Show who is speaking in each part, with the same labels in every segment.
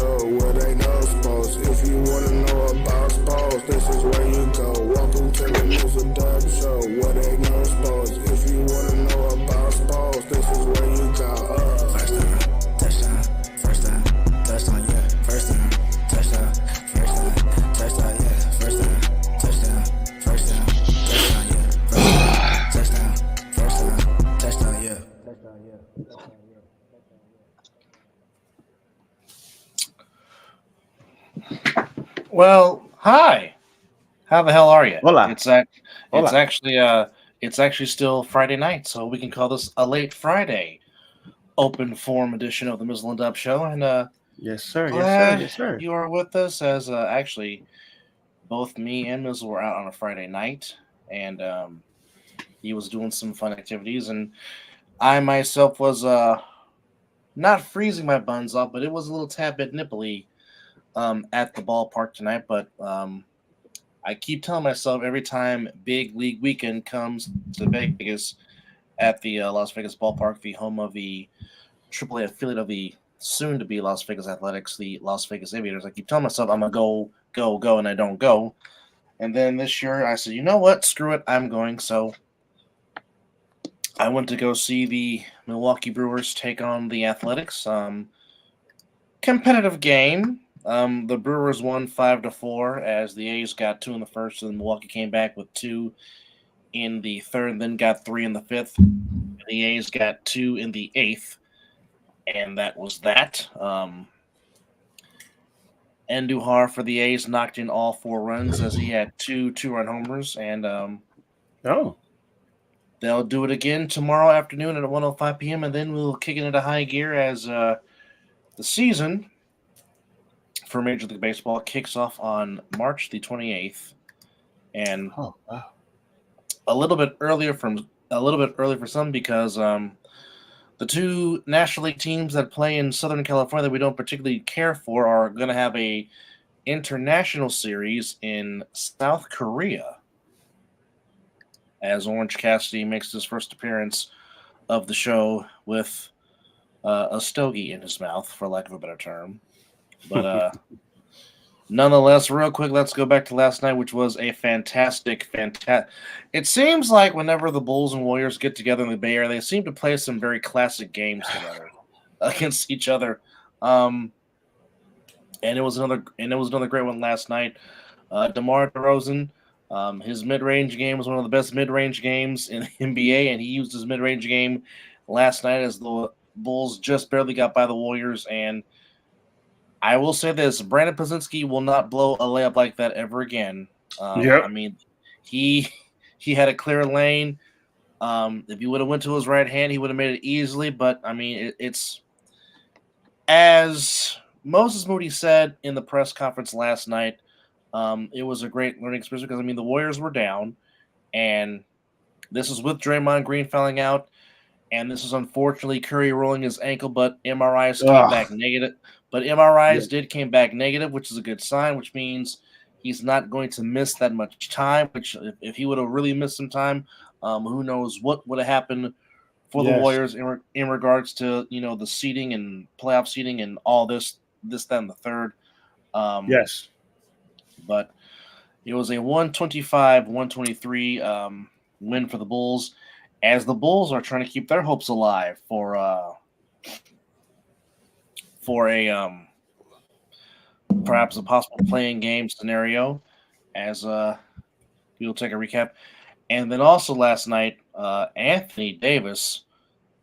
Speaker 1: show where they know sports. If you wanna know about sports, this is where you go. Welcome to the Mizzle Dub Show where they know sports. If you wanna know about sports, this is where you go.
Speaker 2: First down, touchdown, first down, touchdown, yeah. First down, touchdown, first down, touchdown, yeah. First down, touchdown, first down, touchdown, yeah. Touchdown, first down, touchdown, yeah.
Speaker 3: Well, hi. How the hell are you?
Speaker 4: Hola.
Speaker 3: It's
Speaker 4: Hola.
Speaker 3: actually still Friday night, so we can call this a late Friday open forum edition of the Mizzle and Dub Show. And
Speaker 4: Yes, sir.
Speaker 3: glad
Speaker 4: Yes, sir.
Speaker 3: you are with us. As actually, both me and Mizzle were out on a Friday night, and he was doing some fun activities, and I myself was not freezing my buns off, but it was a little tad bit nipply at the ballpark tonight. But I keep telling myself every time Big League Weekend comes to Vegas at the Las Vegas ballpark, the home of the AAA affiliate of the soon-to-be Las Vegas Athletics, the Las Vegas Aviators, I keep telling myself I'm going to go, and I don't go. And then this year I said, you know what? Screw it. I'm going. So I went to go see the Milwaukee Brewers take on the Athletics. Competitive game. The Brewers won 5-4 as the A's got 2 in the first, and Milwaukee came back with 2 in the third, and then got 3 in the fifth. The A's got 2 in the eighth, and that was that. Andujar for the A's knocked in all 4 runs as he had 2 2-run homers, and they'll do it again tomorrow afternoon at 1:05 p.m., and then we'll kick it into high gear as the season for Major League Baseball kicks off on March the 28th, and a little bit earlier for some because the 2 National League teams that play in Southern California that we don't particularly care for are going to have a international series in South Korea as Orange Cassidy makes his first appearance of the show with a stogie in his mouth, for lack of a better term. But nonetheless, real quick, let's go back to last night, which was a fantastic. It seems like whenever the Bulls and Warriors get together in the Bay Area, they seem to play some very classic games together against each other. And it was another great one last night. DeMar DeRozan, his mid-range game was one of the best mid-range games in the NBA, and he used his mid-range game last night as the Bulls just barely got by the Warriors. And I will say this: Brandon Pozinski will not blow a layup like that ever again. I mean, he had a clear lane. If he would have went to his right hand, he would have made it easily. But I mean, it's as Moses Moody said in the press conference last night. It was a great learning experience because I mean the Warriors were down, and this is with Draymond Green fouling out, and this is unfortunately Curry rolling his ankle, but MRIs came back negative. But MRIs came back negative, which is a good sign, which means he's not going to miss that much time. Which, if he would have really missed some time, who knows what would have happened for the Warriors in regards to the seeding and playoff seeding and all this, that, and the third. But it was a 125-123 win for the Bulls, as the Bulls are trying to keep their hopes alive for a perhaps a possible playing game scenario, as we'll take a recap. And then also last night, Anthony Davis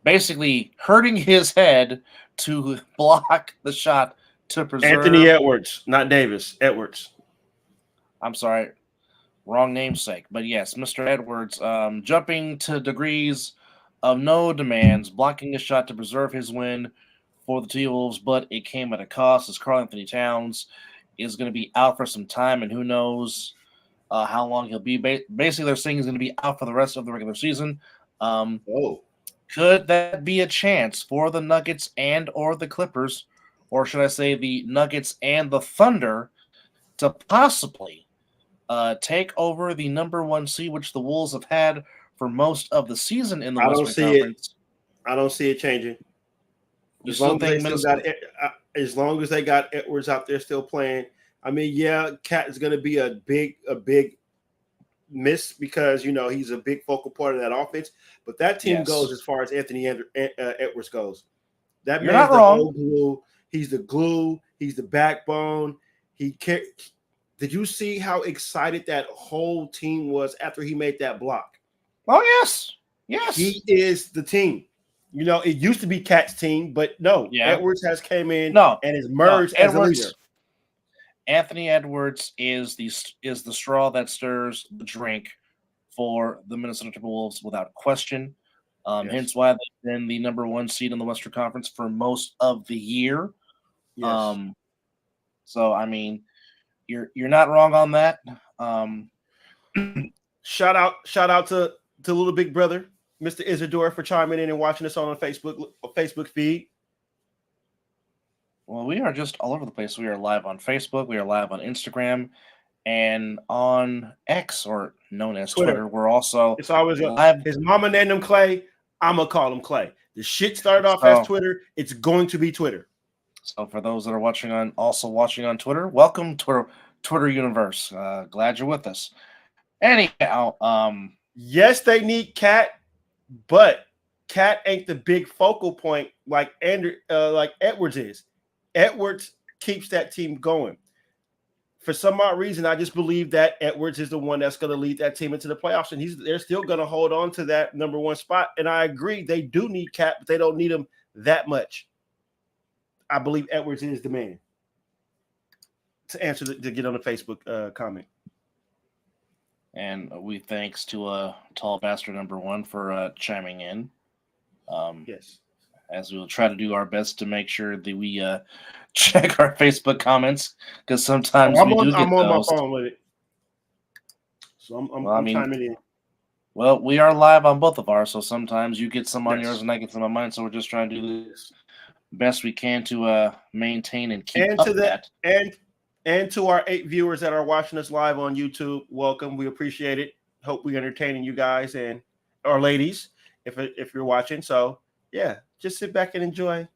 Speaker 3: basically hurting his head to block the shot to preserve.
Speaker 4: Anthony Edwards, not Davis. Edwards.
Speaker 3: I'm sorry, wrong namesake. But yes, Mr. Edwards jumping to degrees of no demands, blocking a shot to preserve his win for the T-Wolves, but it came at a cost as Karl Anthony Towns is going to be out for some time, and who knows how long he'll be. Basically, they're saying he's going to be out for the rest of the regular season. Could that be a chance for the Nuggets and or the Clippers, or should I say the Nuggets and the Thunder, to possibly take over the number 1 seed, which the Wolves have had for most of the season in the Western Conference?
Speaker 4: I don't see it changing.
Speaker 3: You still think
Speaker 4: as long as they got Edwards out there still playing. I mean, yeah, Cat is going to be a big miss because he's a big focal part of that offense. But that team goes as far as Anthony Edwards goes. That
Speaker 3: You're
Speaker 4: man's
Speaker 3: not
Speaker 4: the
Speaker 3: wrong.
Speaker 4: whole glue. He's the glue. He's the backbone. Did you see how excited that whole team was after he made that block?
Speaker 3: Oh yes.
Speaker 4: He is the team. It used to be Cat's team, but no.
Speaker 3: Yeah.
Speaker 4: Edwards has came in and has merged as a leader.
Speaker 3: Anthony Edwards is the straw that stirs the drink for the Minnesota Timberwolves without question. Hence why they've been the number 1 seed in the Western Conference for most of the year.
Speaker 4: Yes.
Speaker 3: So I mean, you're not wrong on that.
Speaker 4: Shout out to little big brother, Mr. Isidore, for chiming in and watching us on Facebook feed.
Speaker 3: Well, we are just all over the place. We are live on Facebook. We are live on Instagram, and on X, or known as Twitter. We're also.
Speaker 4: It's always live. His mama named him Clay. I'm gonna call him Clay. The shit started off as Twitter. It's going to be Twitter.
Speaker 3: So for those that are watching on Twitter, welcome to Twitter universe. Glad you're with us. Anyhow,
Speaker 4: yes, they need Cat, but Cat ain't the big focal point like Edwards is. Edwards keeps that team going. For some odd reason, I just believe that Edwards is the one that's going to lead that team into the playoffs, and they're still going to hold on to that number 1 spot. And I agree, they do need Cat, but they don't need him that much. I believe Edwards is the man. To get on the Facebook comment.
Speaker 3: And we thanks to Tall Bastard number 1 for chiming in.
Speaker 4: Yes.
Speaker 3: As we will try to do our best to make sure that we check our Facebook comments, because sometimes I'm on
Speaker 4: my phone with it. So I'm chiming in.
Speaker 3: Well, we are live on both of ours, so sometimes you get some on yours and I get some on mine. So we're just trying to do this best we can to maintain and keep up that.
Speaker 4: And to our 8 viewers that are watching us live on YouTube, welcome. We appreciate it. Hope we're entertaining you guys and or ladies if you're watching. So yeah, just sit back and enjoy.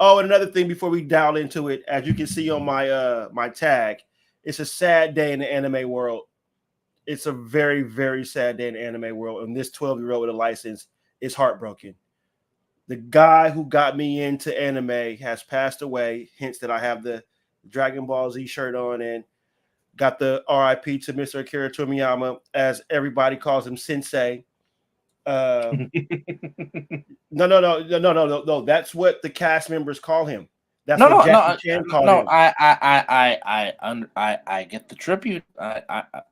Speaker 4: Oh, and another thing before we dial into it, as you can see on my my tag, it's a sad day in the anime world. It's a very, very sad day in the anime world. And this 12-year-old with a license is heartbroken. The guy who got me into anime has passed away, hence that I have the Dragon Ball Z shirt on and got the RIP to Mr. Akira Toriyama, as everybody calls him Sensei. No. That's what the cast members call him. That's what Jackie Chan called him.
Speaker 3: I get the tribute.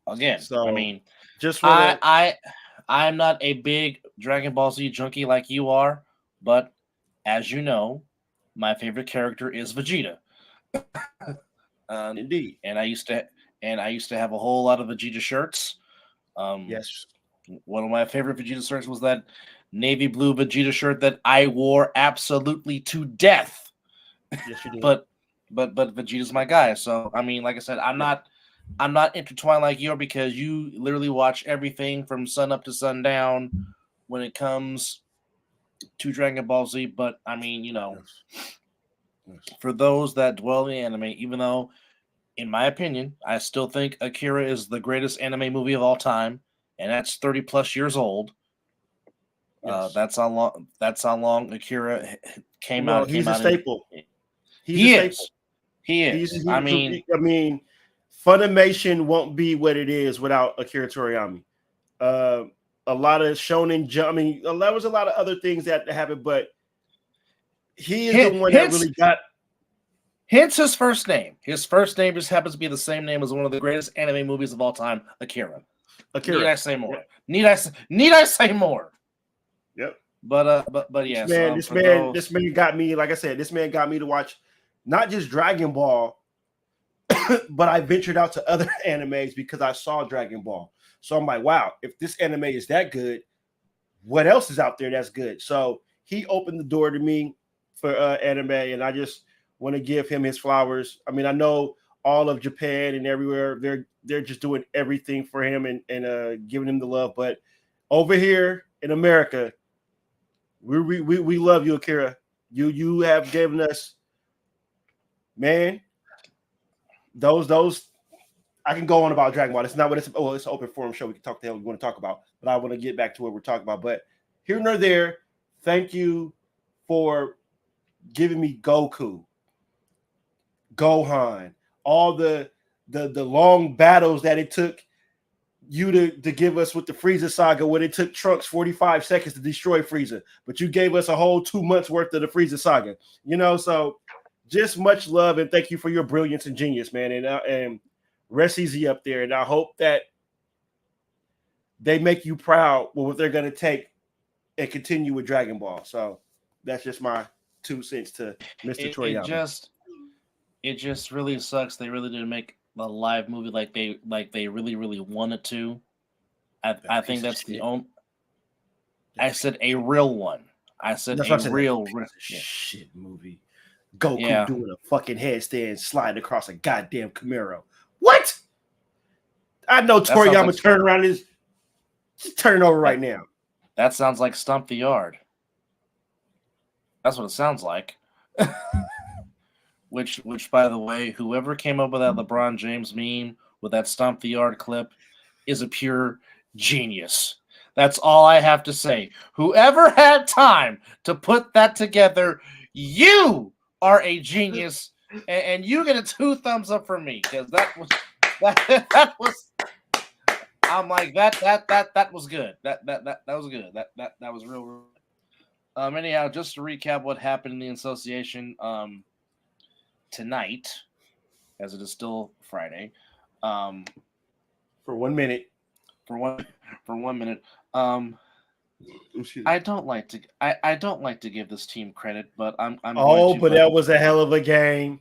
Speaker 3: Again.
Speaker 4: So,
Speaker 3: I mean,
Speaker 4: just
Speaker 3: I'm not a big Dragon Ball Z junkie like you are, but as you know, my favorite character is Vegeta.
Speaker 4: Indeed.
Speaker 3: And I used to have a whole lot of Vegeta shirts.
Speaker 4: Yes.
Speaker 3: One of my favorite Vegeta shirts was that navy blue Vegeta shirt that I wore absolutely to death.
Speaker 4: Yes, you did.
Speaker 3: But Vegeta's my guy. So I mean, like I said, I'm not intertwined like you are, because you literally watch everything from sun up to sundown when it comes to Dragon Ball Z. But I mean, for those that dwell in anime, even though, in my opinion, I still think Akira is the greatest anime movie of all time, and that's 30 plus years old. Yes. That's how long Akira came out.
Speaker 4: He's a staple.
Speaker 3: He is. I mean,
Speaker 4: Funimation won't be what it is without Akira Toriyama. A lot of Shonen Jump. I mean, there was a lot of other things that happened, but he is the one that really got.
Speaker 3: Hence his first name. His first name just happens to be the same name as one of the greatest anime movies of all time, Akira. Need I say more?
Speaker 4: Yep.
Speaker 3: Need I say more?
Speaker 4: Yep.
Speaker 3: But yeah.
Speaker 4: This man got me. Like I said, this man got me to watch not just Dragon Ball, but I ventured out to other animes because I saw Dragon Ball. So I'm like, wow, if this anime is that good, what else is out there that's good? So he opened the door to me for anime, and I just want to give him his flowers. I mean, I know all of Japan and everywhere, they're just doing everything for him and giving him the love. But over here in America, we love you, Akira. You have given us man, those I can go on about Dragon Ball. It's not what it's. Oh, it's an open forum show. We can talk the hell we want to talk about, but I want to get back to what we're talking about. But here nor there, thank you for giving me Goku, Gohan, all the long battles that it took you to give us with the Frieza saga, when it took Trunks 45 seconds to destroy Frieza, but you gave us a whole 2 months worth of the Frieza saga. So just much love and thank you for your brilliance and genius, man. And rest easy up there. And I hope that they make you proud with what they're going to take and continue with Dragon Ball. So that's just my 2 cents to Mr. Toriyama.
Speaker 3: It just really sucks. They really didn't make a live movie like they really, really wanted to. I think that's the only. I said a real one. I said a real
Speaker 4: shit movie. Goku doing a fucking headstand sliding across a goddamn Camaro. What? I know Toriyama turn around is just turning over right now.
Speaker 3: That sounds like Stomp the Yard. That's what it sounds like. Which, by the way, whoever came up with that LeBron James meme with that Stomp the Yard clip is a pure genius. That's all I have to say. Whoever had time to put that together, you are a genius, and you get a 2 thumbs up from me, because that was. I'm like that was good. That was good. That was real. Anyhow, just to recap what happened in the association tonight, as it is still Friday.
Speaker 4: For 1 minute.
Speaker 3: For one minute. I don't like to give this team credit, but I'm
Speaker 4: that was a hell of a game.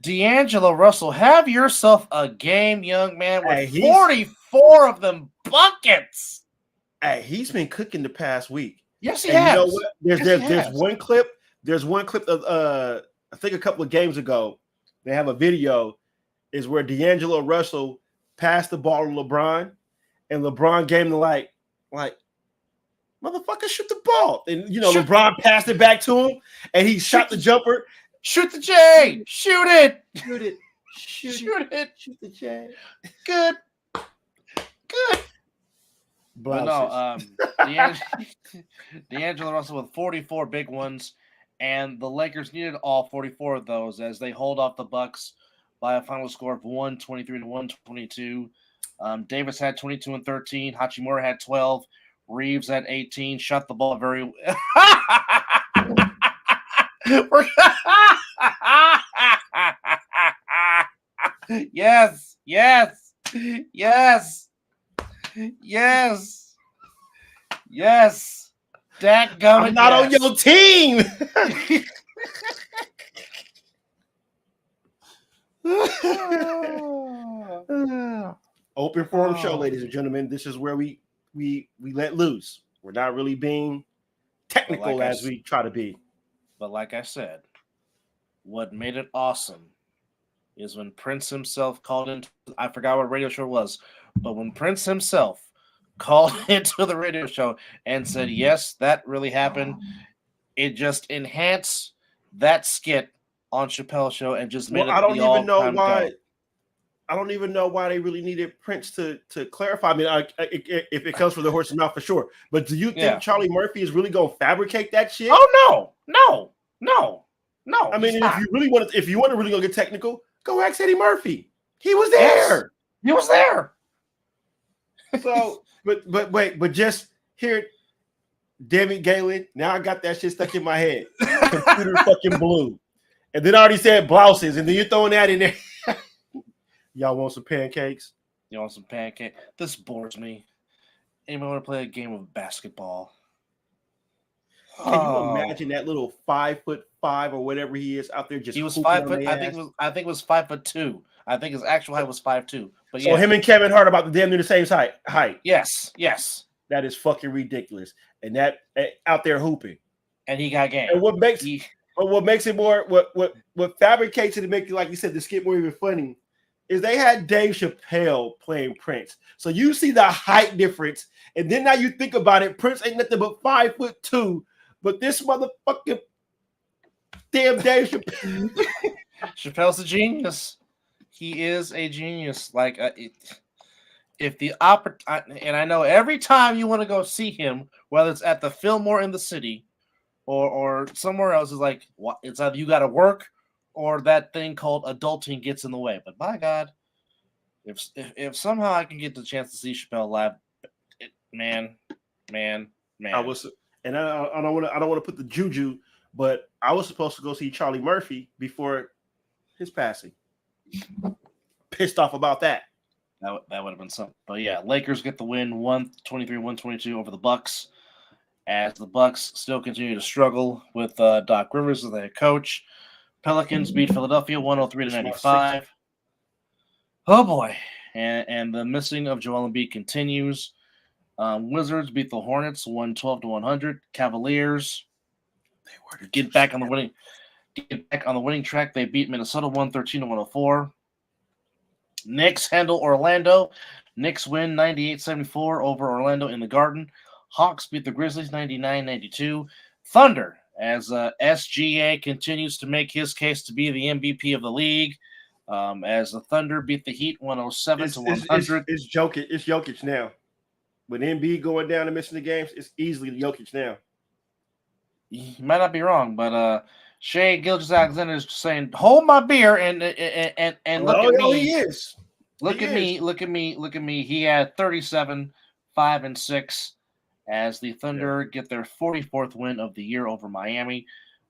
Speaker 3: D'Angelo Russell, have yourself a game, young man, with 44 of them buckets.
Speaker 4: Hey, he's been cooking the past week.
Speaker 3: Yes, he has.
Speaker 4: You know what? There's one clip. There's one clip of I think a couple of games ago. They have a video is where D'Angelo Russell passed the ball to LeBron, and LeBron gave him like motherfucker, shoot the ball. And LeBron passed it back to him, and he shot the jumper.
Speaker 3: Shoot the J. Shoot it.
Speaker 4: Shoot it.
Speaker 3: Shoot it.
Speaker 4: Shoot the J.
Speaker 3: Good. But no, D'Angelo Russell with 44 big ones, and the Lakers needed all 44 of those as they hold off the Bucks by a final score of 123 to 122. Davis had 22 and 13. Hachimura had 12. Reeves had 18. Shot the ball very Yes. Dadgummit,
Speaker 4: I'm not on your team. Open forum show, ladies and gentlemen. This is where we let loose. We're not really being technical as we try to be.
Speaker 3: But like I said, what made it awesome is when Prince himself called into, I forgot what radio show it was, but when Prince himself called into the radio show and said, yes, that really happened, it just enhanced that skit on Chappelle's show and just made it.
Speaker 4: I don't even know why. I don't even know why they really needed Prince to clarify. I mean, if it comes from the horse's mouth, for sure. But do you think Charlie Murphy is really going to fabricate that shit?
Speaker 3: Oh no.
Speaker 4: I mean, if you want to really go get technical, go ask Eddie Murphy. He was there.
Speaker 3: Yes, he was there.
Speaker 4: So, but just here, David Galen. Now I got that shit stuck in my head. Computer fucking blue. And then I already said blouses, and then you're throwing that in there. Y'all want some pancakes?
Speaker 3: You want some pancake? This bores me. Anyone want to play a game of basketball?
Speaker 4: Can you imagine that little 5'5" or whatever he is out there? Just
Speaker 3: he was 5 foot. I think it was 5'2". I think his actual height was 5'2". But
Speaker 4: so him and Kevin Hart about the damn near the same height.
Speaker 3: Yes.
Speaker 4: That is fucking ridiculous. And that out there hooping,
Speaker 3: and he got game.
Speaker 4: And what makes it more what fabricates it to make it, like you said, the skit more even funny is they had Dave Chappelle playing Prince. So you see the height difference, and then now you think about it, Prince ain't nothing but 5'2", but this motherfucker Damn Dave Chappelle.
Speaker 3: Chappelle's a genius. He is a genius. Like if the and I know every time you want to go see him, whether it's at the Fillmore in the city or somewhere else, is like it's either you got to work or that thing called adulting gets in the way. But by God, if somehow I can get the chance to see Chappelle live, man.
Speaker 4: I was, and I don't want to put the juju, but I was supposed to go see Charlie Murphy before his passing. Pissed off about that.
Speaker 3: That would have been something. But yeah, Lakers get the win 123-122 over the Bucks, as the Bucks still continue to struggle with Doc Rivers as the head coach. Pelicans beat Philadelphia 103-95. Oh boy. And the missing of Joel Embiid continues. Wizards beat the Hornets 112-100. Cavaliers get back on the winning track. They beat Minnesota 113-104. Knicks handle Orlando. Knicks win 98-74 over Orlando in the Garden. Hawks beat the Grizzlies 99-92. Thunder, as SGA continues to make his case to be the MVP of the league, as the Thunder beat the Heat 107-100.
Speaker 4: It's Jokic now. With Embiid going down and missing the games, it's easily Jokic now.
Speaker 3: You might not be wrong, but Shai Gilgeous-Alexander is just saying, "Hold my beer," and look at me.
Speaker 4: He is.
Speaker 3: Look at me. He had 37, 5 and 6, as the Thunder get their 44th win of the year over Miami,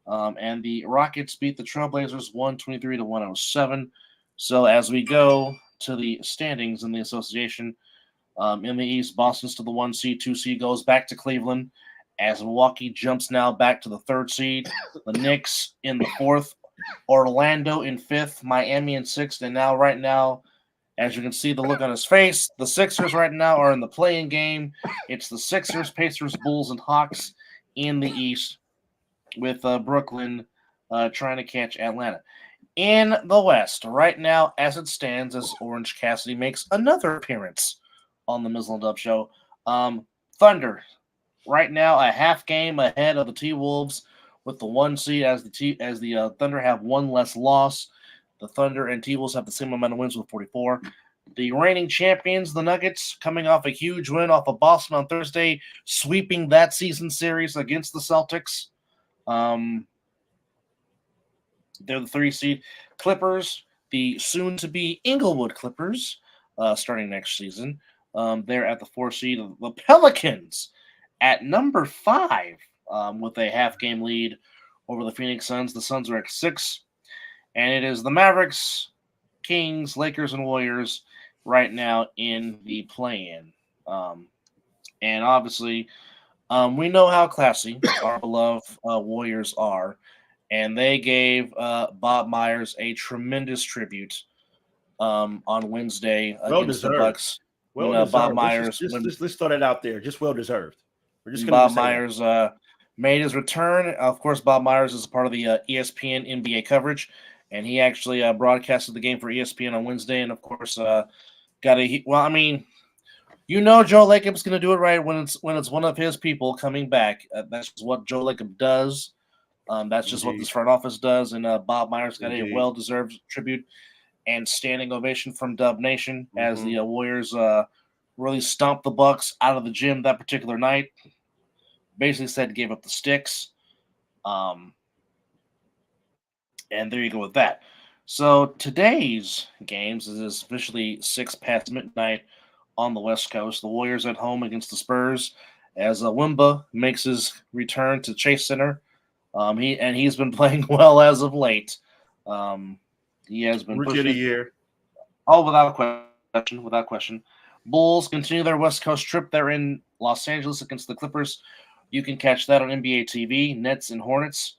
Speaker 3: and the Rockets beat the Trailblazers 123-107. So as we go to the standings in the association, in the East, Boston's to the 1 seed, 2 seed goes back to Cleveland, as Milwaukee jumps now back to the 3rd seed. The Knicks in the 4th, Orlando in 5th, Miami in 6th, and right now, as you can see the look on his face, the Sixers right now are in the play-in game. It's the Sixers, Pacers, Bulls, and Hawks in the East, with Brooklyn trying to catch Atlanta. In the West, right now, as it stands, as Orange Cassidy makes another appearance on the Mizzle and Dub Show, Thunder right now a half game ahead of the T-Wolves with the 1 seed, as the Thunder have 1 less loss. The Thunder and T-Wolves have the same amount of wins with 44. The reigning champions, the Nuggets, coming off a huge win off of Boston on Thursday, sweeping that season series against the Celtics. They're the 3 seed. Clippers, the soon-to-be Inglewood Clippers, starting next season. They're at the 4 seed. The Pelicans at number 5 with a half-game lead over the Phoenix Suns. The Suns are at 6. And it is the Mavericks, Kings, Lakers, and Warriors right now in the play-in. And obviously, we know how classy our beloved Warriors are. And they gave Bob Myers a tremendous tribute on Wednesday against the Bucks. Bob Myers.
Speaker 4: Let's throw that out there. Just well-deserved. We're just
Speaker 3: Bob Myers made his return. Of course, Bob Myers is a part of the ESPN NBA coverage. And he actually broadcasted the game for ESPN on Wednesday, and of course, Joe Lacob's going to do it right when it's one of his people coming back. That's just what Joe Lacob does. That's just what this front office does, and Bob Myers got a well-deserved tribute and standing ovation from Dub Nation as the Warriors really stomped the Bucks out of the gym that particular night. Basically said gave up the sticks. And there you go with that. So today's games is officially 6 past midnight on the West Coast. The Warriors at home against the Spurs, as Wimba makes his return to Chase Center. He's been playing well as of late. He has been
Speaker 4: Rookie of the year.
Speaker 3: Oh, without question. Bulls continue their West Coast trip. They're in Los Angeles against the Clippers. You can catch that on NBA TV. Nets and Hornets,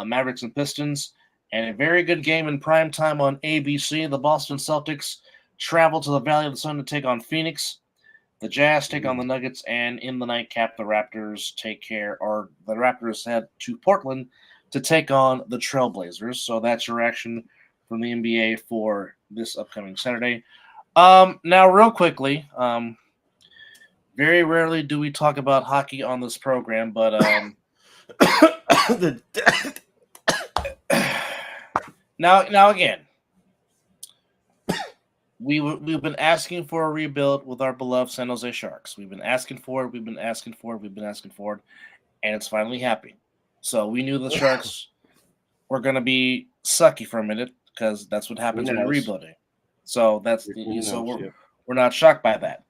Speaker 3: Mavericks and Pistons. And a very good game in prime time on ABC. The Boston Celtics travel to the Valley of the Sun to take on Phoenix. The Jazz take on the Nuggets, and in the nightcap, the Raptors head to Portland to take on the Trailblazers. So that's your action from the NBA for this upcoming Saturday. Now, real quickly, very rarely do we talk about hockey on this program, but Now again, we've been asking for a rebuild with our beloved San Jose Sharks. We've been asking for it. We've been asking for it. We've been asking for it, and it's finally happening. So we knew the Sharks were going to be sucky for a minute because that's what happens when you're rebuilding. So we're not shocked by that.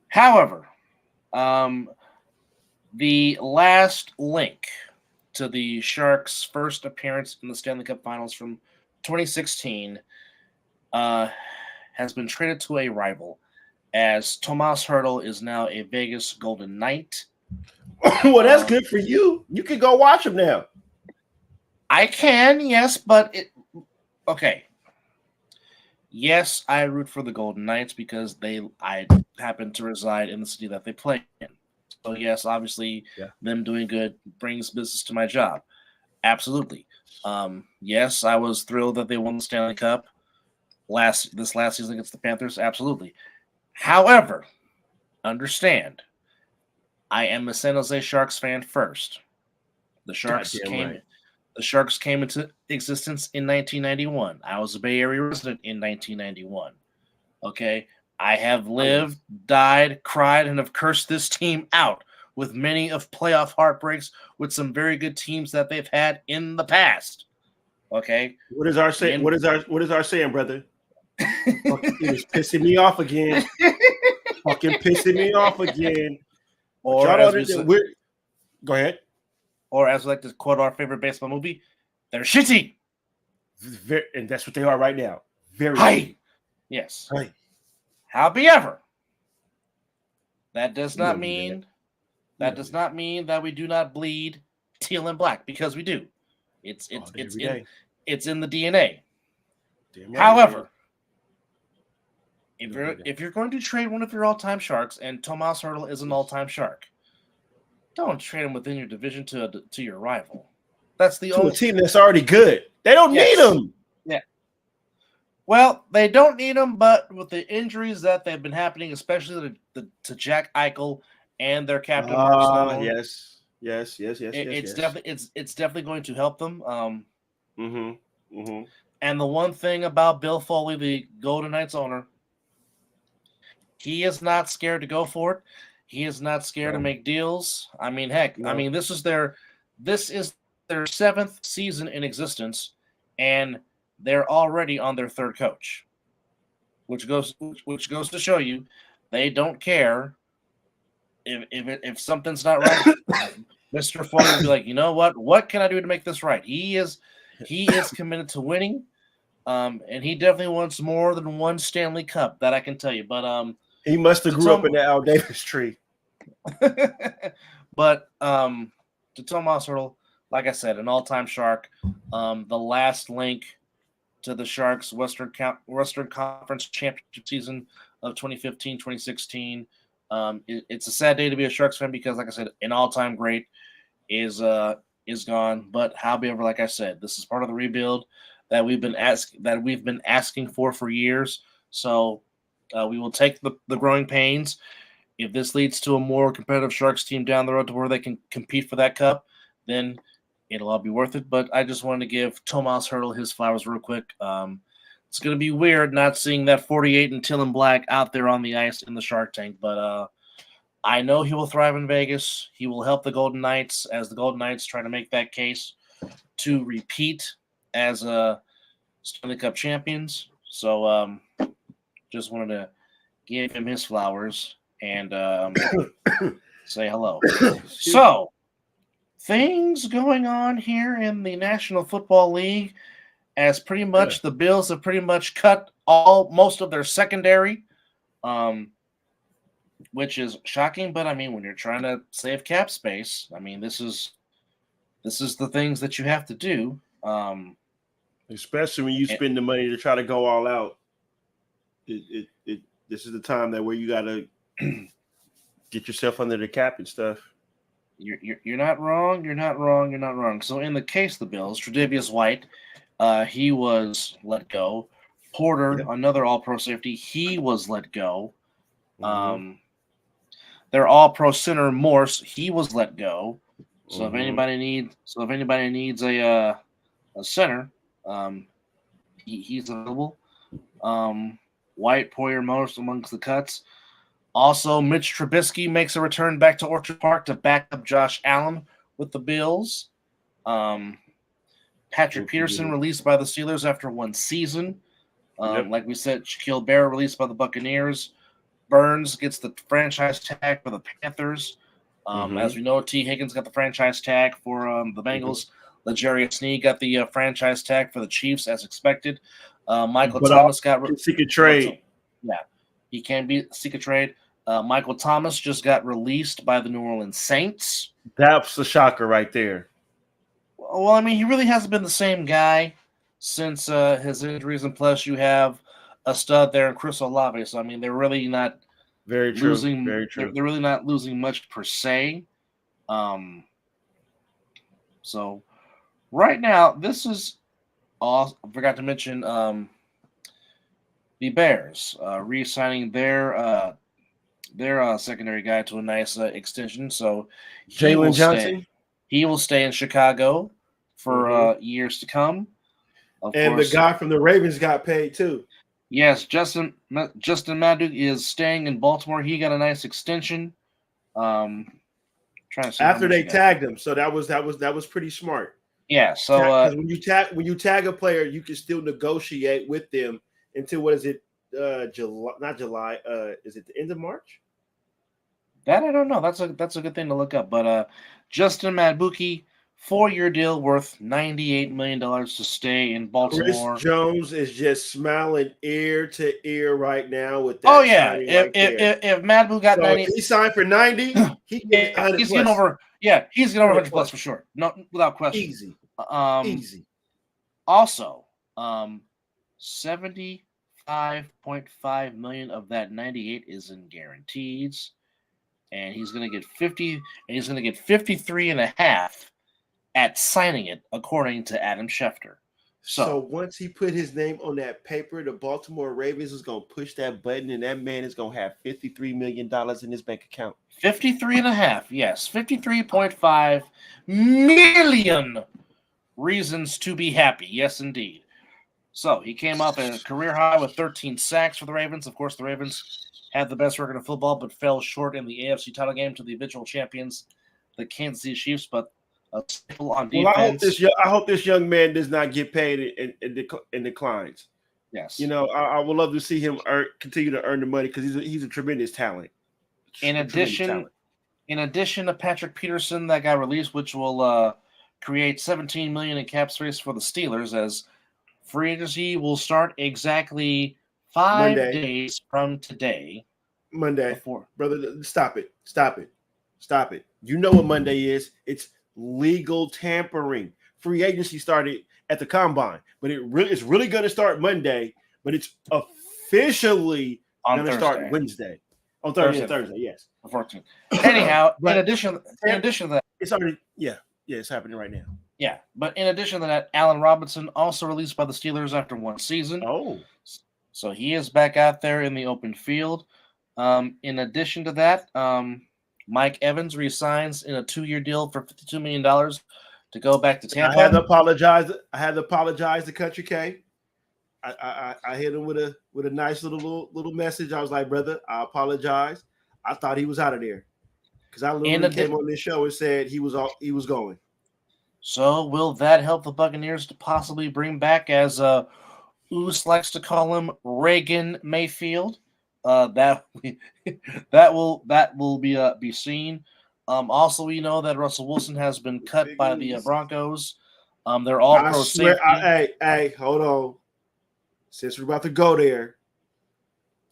Speaker 3: However, the last link to the Sharks' first appearance in the Stanley Cup Finals from 2016 has been traded to a rival, as Tomas Hertl is now a Vegas Golden Knight.
Speaker 4: Well, that's good for you. You can go watch him now.
Speaker 3: I can, yes, but okay. Yes, I root for the Golden Knights because I happen to reside in the city that they play in. So yes, obviously, them doing good brings business to my job. Absolutely. Yes, I was thrilled that they won the Stanley Cup this last season against the Panthers. Absolutely. However, understand, I am a San Jose Sharks fan first. The Sharks came into existence in 1991. I was a Bay Area resident in 1991. Okay, I have lived, died, cried, and have cursed this team out with many of playoff heartbreaks with some very good teams that they've had in the past. Okay,
Speaker 4: what is our saying? What is our saying, brother? It's pissing me off again. Fucking pissing me off again.
Speaker 3: Or
Speaker 4: go ahead.
Speaker 3: Or as we like to quote our favorite baseball movie, they're shitty.
Speaker 4: And that's what they are right now. Very
Speaker 3: high. Yes.
Speaker 4: Hi.
Speaker 3: However, that does not mean that we do not bleed teal and black, because we do. It's in the DNA.
Speaker 4: Damn right.
Speaker 3: However, if you're going to trade one of your all-time Sharks, and Tomas Hertl is an all-time Shark, don't trade him within your division to your rival. That's the
Speaker 4: only team that's already good. They don't need him.
Speaker 3: Yeah. Well, they don't need him, but with the injuries that they've been happening, especially to Jack Eichel and their captain,
Speaker 4: yes.
Speaker 3: It's definitely going to help them. And the one thing about Bill Foley, the Golden Knights owner, he is not scared to go for it. He is not scared to make deals. I mean, heck, this is their 7th season in existence, and they're already on their 3rd coach, which goes to show you they don't care if something's not right. Mr. Foley will be like, you know what? What can I do to make this right? He is committed to winning, and he definitely wants more than one Stanley Cup. That I can tell you. But
Speaker 4: he must have grew up in the Al Davis tree.
Speaker 3: But to Tomas Hertl, like I said, an all-time Shark. The last link to the Sharks' Western Conference Championship season of 2015-2016. It's a sad day to be a Sharks fan because, like I said, an all-time great is gone. But however, like I said, this is part of the rebuild that we've been asking for years. So we will take the growing pains. If this leads to a more competitive Sharks team down the road to where they can compete for that cup, then it'll all be worth it. But I just wanted to give Tomas Hertl his flowers real quick. It's going to be weird not seeing that 48 and teal and black out there on the ice in the Shark Tank, but I know he will thrive in Vegas. He will help the Golden Knights as the Golden Knights try to make that case to repeat as Stanley Cup champions. So just wanted to give him his flowers and say hello. So, things going on here in the National Football League, as pretty much the Bills have pretty much cut most of their secondary, which is shocking. But I mean, when you're trying to save cap space, I mean, this is the things that you have to do.
Speaker 4: Especially when you spend the money to try to go all out. This is the time where you got to get yourself under the cap and stuff.
Speaker 3: You're not wrong. You're not wrong. So in the case of the Bills, Tre'Davious White, he was let go. Porter, another All-Pro safety, he was let go. Their All-Pro center Morse, he was let go. So if anybody needs a center, He's available. White, Poyer, most amongst the cuts. Also, Mitch Trubisky makes a return back to Orchard Park to back up Josh Allen with the Bills. Patrick Peterson released by the Steelers after one season. Like we said, Shaquille Barrett released by the Buccaneers. Burns gets the franchise tag for the Panthers. As we know, T. Higgins got the franchise tag for the Bengals. L'Jarius Sneed got the franchise tag for the Chiefs, as expected. Michael Thomas got
Speaker 4: secret trade.
Speaker 3: Yeah, he can be secret trade. Michael Thomas just got released by the New Orleans Saints.
Speaker 4: That's a shocker right there.
Speaker 3: Well, I mean, he really hasn't been the same guy since his injuries, and plus you have a stud there in Chris Olave. So I mean, they're really not losing.
Speaker 4: Very true.
Speaker 3: They're really not losing much per se. So right now, this is all. I forgot to mention the Bears re-signing their secondary guy to a nice extension. So
Speaker 4: Jalen Johnson.
Speaker 3: He will stay in Chicago for years to come.
Speaker 4: And the guy from the Ravens got paid too.
Speaker 3: Yes, Justin Maduk is staying in Baltimore. He got a nice extension. Trying to see
Speaker 4: after they tagged him, so that was pretty smart.
Speaker 3: Yeah. So
Speaker 4: when you tag a player, you can still negotiate with them until what is it? July? Not July. Is it the end of March?
Speaker 3: That I don't know. That's a good thing to look up. But Justin Madubuike, 4-year deal worth $98 million to stay in Baltimore.
Speaker 4: Chris Jones is just smiling ear to ear right now with that.
Speaker 3: Oh yeah, if Madubuike got 90,
Speaker 4: he signed for 90.
Speaker 3: He's getting over. Yeah, he's getting over 100 plus for sure. No, without question.
Speaker 4: Easy. Easy.
Speaker 3: Also, 75.5 million of that 98 is in guarantees. And he's going to get 50, and he's going to get 53.5 at signing it, according to Adam Schefter.
Speaker 4: So once he put his name on that paper, the Baltimore Ravens is going to push that button, and that man is going to have $53 million in his bank account.
Speaker 3: 53.5, yes. 53.5 million reasons to be happy. Yes, indeed. So he came up at a career high with 13 sacks for the Ravens. Of course, the Ravens had the best record in football, but fell short in the AFC title game to the eventual champions, the Kansas City Chiefs. But a staple on defense.
Speaker 4: Well, I hope this young man does not get paid and declines.
Speaker 3: Yes,
Speaker 4: I would love to see him continue to earn the money because he's a tremendous talent.
Speaker 3: In addition to Patrick Peterson that got released, which will create $17 million in cap space for the Steelers, as free agency will start exactly 5 days from today.
Speaker 4: Monday. Brother, stop it. You know what Monday is. It's legal tampering. Free agency started at the combine, but it's really going to start Monday, but it's officially going to start Wednesday. On Thursday, yes.
Speaker 3: The 14th. Anyhow, in addition to that,
Speaker 4: it's already it's happening right now.
Speaker 3: Yeah, but in addition to that, Allen Robinson also released by the Steelers after one season.
Speaker 4: Oh.
Speaker 3: So he is back out there in the open field. In addition to that, Mike Evans resigns in a 2-year deal for $52 million to go back to Tampa.
Speaker 4: I had to apologize to Country K. I hit him with a nice little message. I was like, brother, I apologize. I thought he was out of there because I literally came on this show and said he was going.
Speaker 3: So will that help the Buccaneers to possibly bring back, as Oos likes to call him, Reagan Mayfield? That will be seen. Also, we know that Russell Wilson has been cut by the Broncos. They're all pro safety.
Speaker 4: Hey, hold on. Since we're about to go there,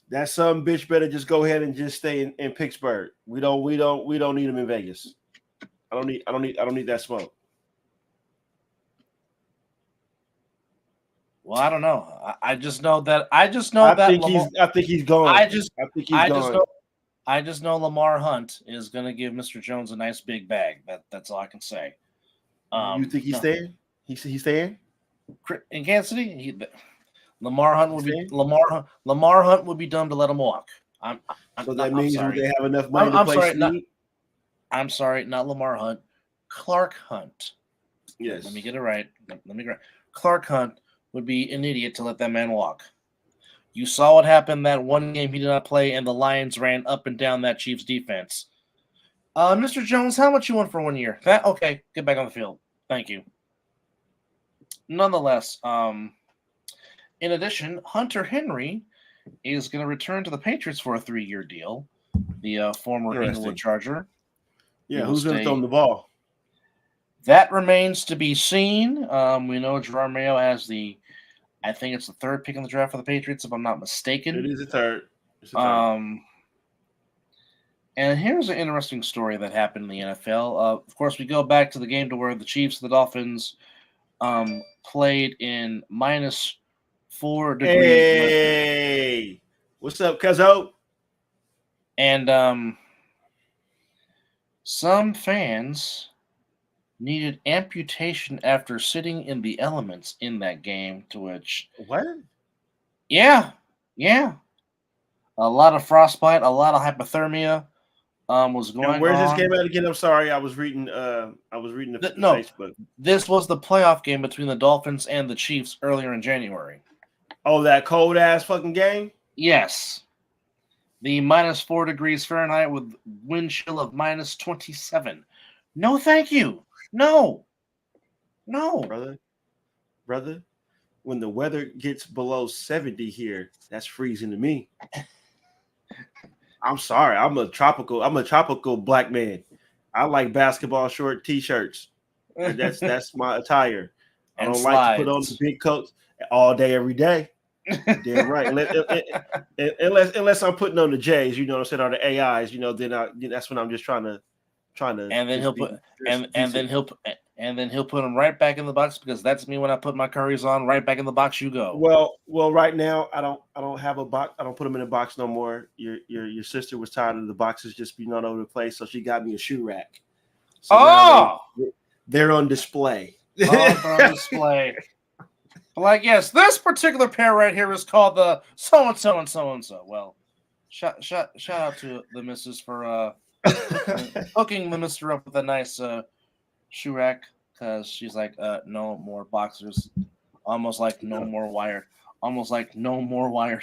Speaker 4: that some bitch better just go ahead and just stay in Pittsburgh. We don't need him in Vegas. I don't need that smoke.
Speaker 3: Well, I don't know. I just know that.
Speaker 4: I think he's going.
Speaker 3: I just know Lamar Hunt is going to give Mr. Jones a nice big bag. That's all I can say.
Speaker 4: You think he's staying? He's staying
Speaker 3: in Kansas City. Lamar Hunt would be dumb to let him walk.
Speaker 4: So that means they have enough money to play.
Speaker 3: I'm sorry, not Lamar Hunt. Clark Hunt.
Speaker 4: Yes.
Speaker 3: Let me get it right. Let me. Clark Hunt would be an idiot to let that man walk. You saw what happened that one game he did not play, and the Lions ran up and down that Chiefs defense. Mr. Jones, how much you want for 1 year? Okay, get back on the field. Thank you. Nonetheless, in addition, Hunter Henry is going to return to the Patriots for a 3-year deal. The former Inglewood Charger.
Speaker 4: Yeah, who's going to throw him the ball?
Speaker 3: That remains to be seen. We know Gerard Mayo has I think it's the 3rd pick in the draft for the Patriots, if I'm not mistaken.
Speaker 4: It is the 3rd. It's the 3rd.
Speaker 3: And here's an interesting story that happened in the NFL. Of course, we go back to the game to where the Chiefs and the Dolphins played in -4 degrees.
Speaker 4: Hey, what's up, Cuzzo?
Speaker 3: And some fans needed amputation after sitting in the elements in that game, to which...
Speaker 4: What?
Speaker 3: Yeah. A lot of frostbite, a lot of hypothermia was going on.
Speaker 4: Where's this game at again? I'm sorry, I was reading the Facebook.
Speaker 3: This was the playoff game between the Dolphins and the Chiefs earlier in January.
Speaker 4: Oh, that cold-ass fucking game?
Speaker 3: Yes. The -4 degrees Fahrenheit with wind chill of -27. No, thank you. No.
Speaker 4: Brother, when the weather gets below 70 here, that's freezing to me. I'm sorry. I'm a tropical black man. I like basketball short t-shirts. That's my attire. I don't like to put on the big coats all day, every day. Damn right. Unless I'm putting on the J's, you know what I'm saying, or the AIs, then that's when I'm just trying to.
Speaker 3: And then he'll put them right back in the box, because that's me when I put my curries on. Right back in the box you go.
Speaker 4: Well, right now I don't have a box. I don't put them in a box no more. Your sister was tired of the boxes just being all over the place, so she got me a shoe rack. So they're on display.
Speaker 3: They're on display. Like, yes, this particular pair right here is called the so and so and so and so. Well, shout out to the missus for hooking the mister up with a nice shoe rack, because she's like, no more boxers, almost like no more wired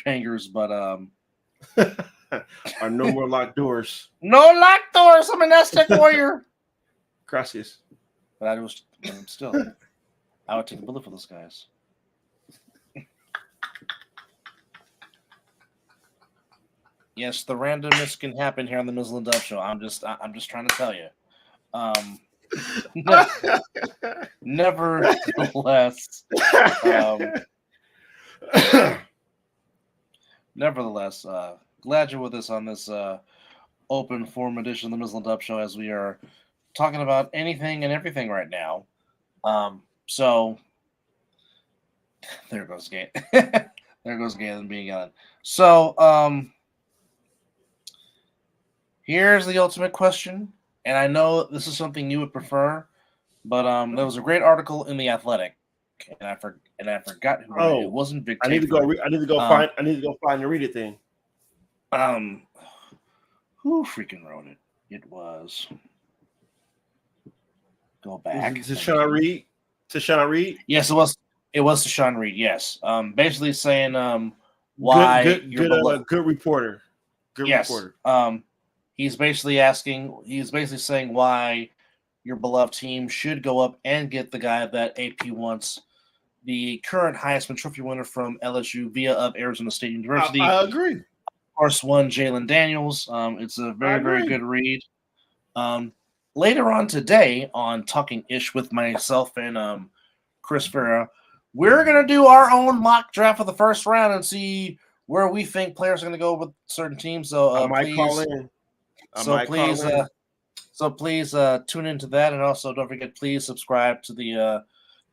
Speaker 3: hangers, but
Speaker 4: or no more locked doors.
Speaker 3: No locked doors. I'm an Aztec warrior.
Speaker 4: Gracias.
Speaker 3: But I would take a bullet for those guys. Yes, the randomness can happen here on the Mizzle and Dub Show. I'm just trying to tell you. Nevertheless, glad you're with us on this open forum edition of the Mizzle and Dub Show, as we are talking about anything and everything right now. So there goes Galen. There goes Galen being on. So here's the ultimate question, and I know this is something you would prefer, but there was a great article in the Athletic, and I forgot who wrote it. It wasn't Vic.
Speaker 4: I need to go find and read it then.
Speaker 3: Who freaking wrote it? It was. Go back.
Speaker 4: Tashawn Reed. Tashawn Reed.
Speaker 3: Yes, it was. It was Tashawn Reed. Yes. Basically saying why
Speaker 4: good reporter. Good reporter.
Speaker 3: He's basically saying why your beloved team should go up and get the guy that AP wants, the current Heisman Trophy winner from LSU via of Arizona State University.
Speaker 4: I agree.
Speaker 3: Of course, one Jalen Daniels. It's a very, very good read. Later on today on Talking Ish with myself and Chris Farah, we're going to do our own mock draft of the first round and see where we think players are going to go with certain teams. So
Speaker 4: I might call in.
Speaker 3: So please tune into that, and also don't forget, please subscribe to the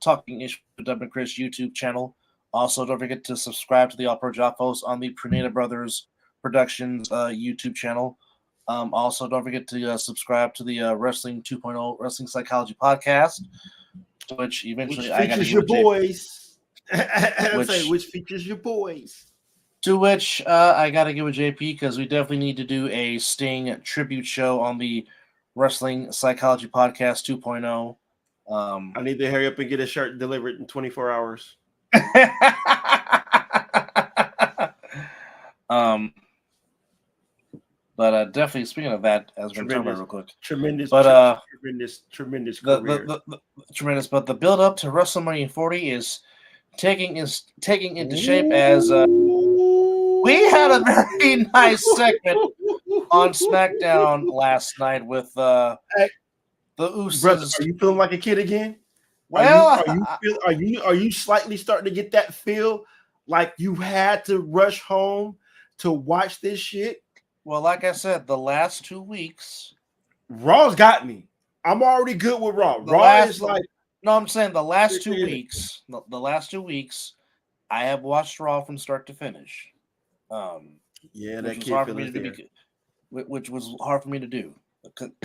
Speaker 3: Talking Ish with Dub and Chris YouTube channel. Also, don't forget to subscribe to the All Pro Joffos on the Pruneda Brothers Productions YouTube channel. Also, don't forget to subscribe to the Wrestling 2.0 Wrestling Psychology Podcast, which eventually I got to
Speaker 4: your boys. Which features your boys.
Speaker 3: To which I got to give with JP, because we definitely need to do a Sting tribute show on the Wrestling Psychology Podcast 2.0.
Speaker 4: I need to hurry up and get a shirt delivered in 24 hours.
Speaker 3: But definitely speaking of that, as we're talking about real quick,
Speaker 4: tremendous
Speaker 3: career.
Speaker 4: Tremendous.
Speaker 3: But the build up to WrestleMania 40 is taking into shape as we had a very nice segment on SmackDown last night with the Usos.
Speaker 4: Brother, are you feeling like a kid again?
Speaker 3: Well,
Speaker 4: are you slightly starting to get that feel like you had to rush home to watch this shit?
Speaker 3: Well, like I said, the last 2 weeks,
Speaker 4: Raw's got me. I'm already good with Raw.
Speaker 3: I'm saying the last 2 weeks. The last 2 weeks, I have watched Raw from start to finish.
Speaker 4: That kid
Speaker 3: which was hard for me to do.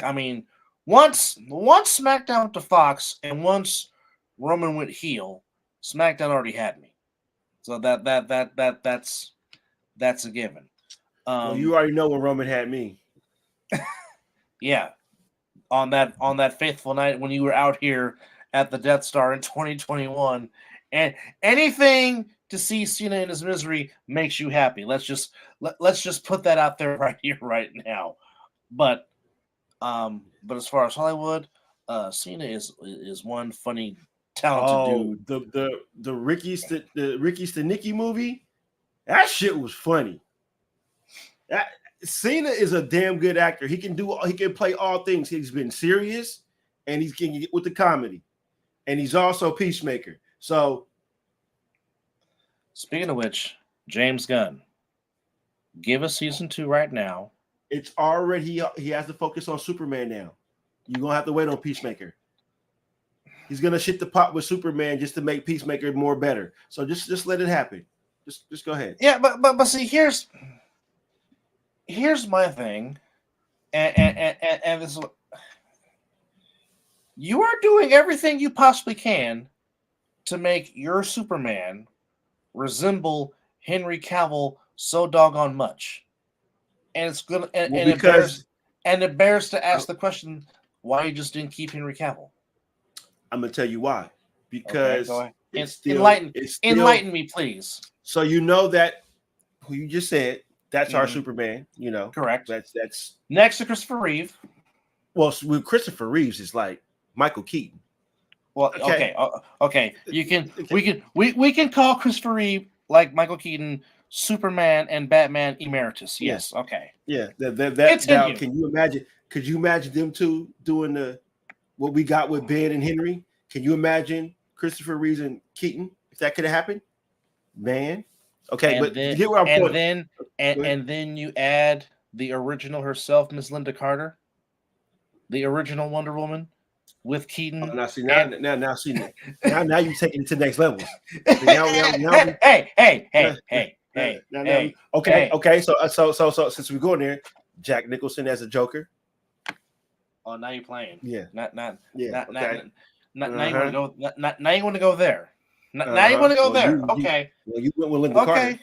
Speaker 3: I mean, once SmackDown went to Fox and once Roman went heel, SmackDown already had me. So that's a given.
Speaker 4: Well, you already know when Roman had me.
Speaker 3: Yeah, on that faithful night when you were out here at the Death Star in 2021, and anything to see Cena in his misery makes you happy. Let's just put that out there right here, right now. But as far as Hollywood, Cena is one funny, talented dude.
Speaker 4: The Ricky Stenicki movie, that shit was funny. Cena is a damn good actor. He can play all things. He's been serious, and he can get with the comedy, and he's also Peacemaker. So,
Speaker 3: speaking of which, James Gunn, give us season 2 right now.
Speaker 4: It's already he has to focus on Superman now. You're gonna have to wait on Peacemaker. He's gonna shit the pot with Superman just to make Peacemaker more better. So just let it happen. Just go ahead.
Speaker 3: Yeah, but see, here's my thing, and this is what you are doing everything you possibly can to make your Superman resemble Henry Cavill so doggone much, and it's gonna it bears to ask the question why you just didn't keep Henry Cavill.
Speaker 4: I'm gonna tell you why. Because
Speaker 3: enlighten me, please.
Speaker 4: So you know that who you just said. That's our Superman, you know.
Speaker 3: Correct.
Speaker 4: That's
Speaker 3: next to Christopher Reeve.
Speaker 4: Well, with Christopher Reeves is like Michael Keaton.
Speaker 3: Well, okay. We can call Christopher Reeve like Michael Keaton, Superman and Batman emeritus. Yes. Okay.
Speaker 4: Yeah. That now, can you imagine? Could you imagine them two doing what we got with Ben and Henry? Can you imagine Christopher Reeves and Keaton if that could have happened? Man. Okay,
Speaker 3: and
Speaker 4: but
Speaker 3: then,
Speaker 4: you get where I'm going.
Speaker 3: And then you add the original herself, Miss Linda Carter, the original Wonder Woman, with Keaton.
Speaker 4: Now you're taking it to the next level. Okay. So since we're going there, Jack Nicholson as a Joker.
Speaker 3: Oh, now you're playing.
Speaker 4: Yeah.
Speaker 3: Now you want to go there. Now you want to go there. Okay.
Speaker 4: You went with Linda Carter.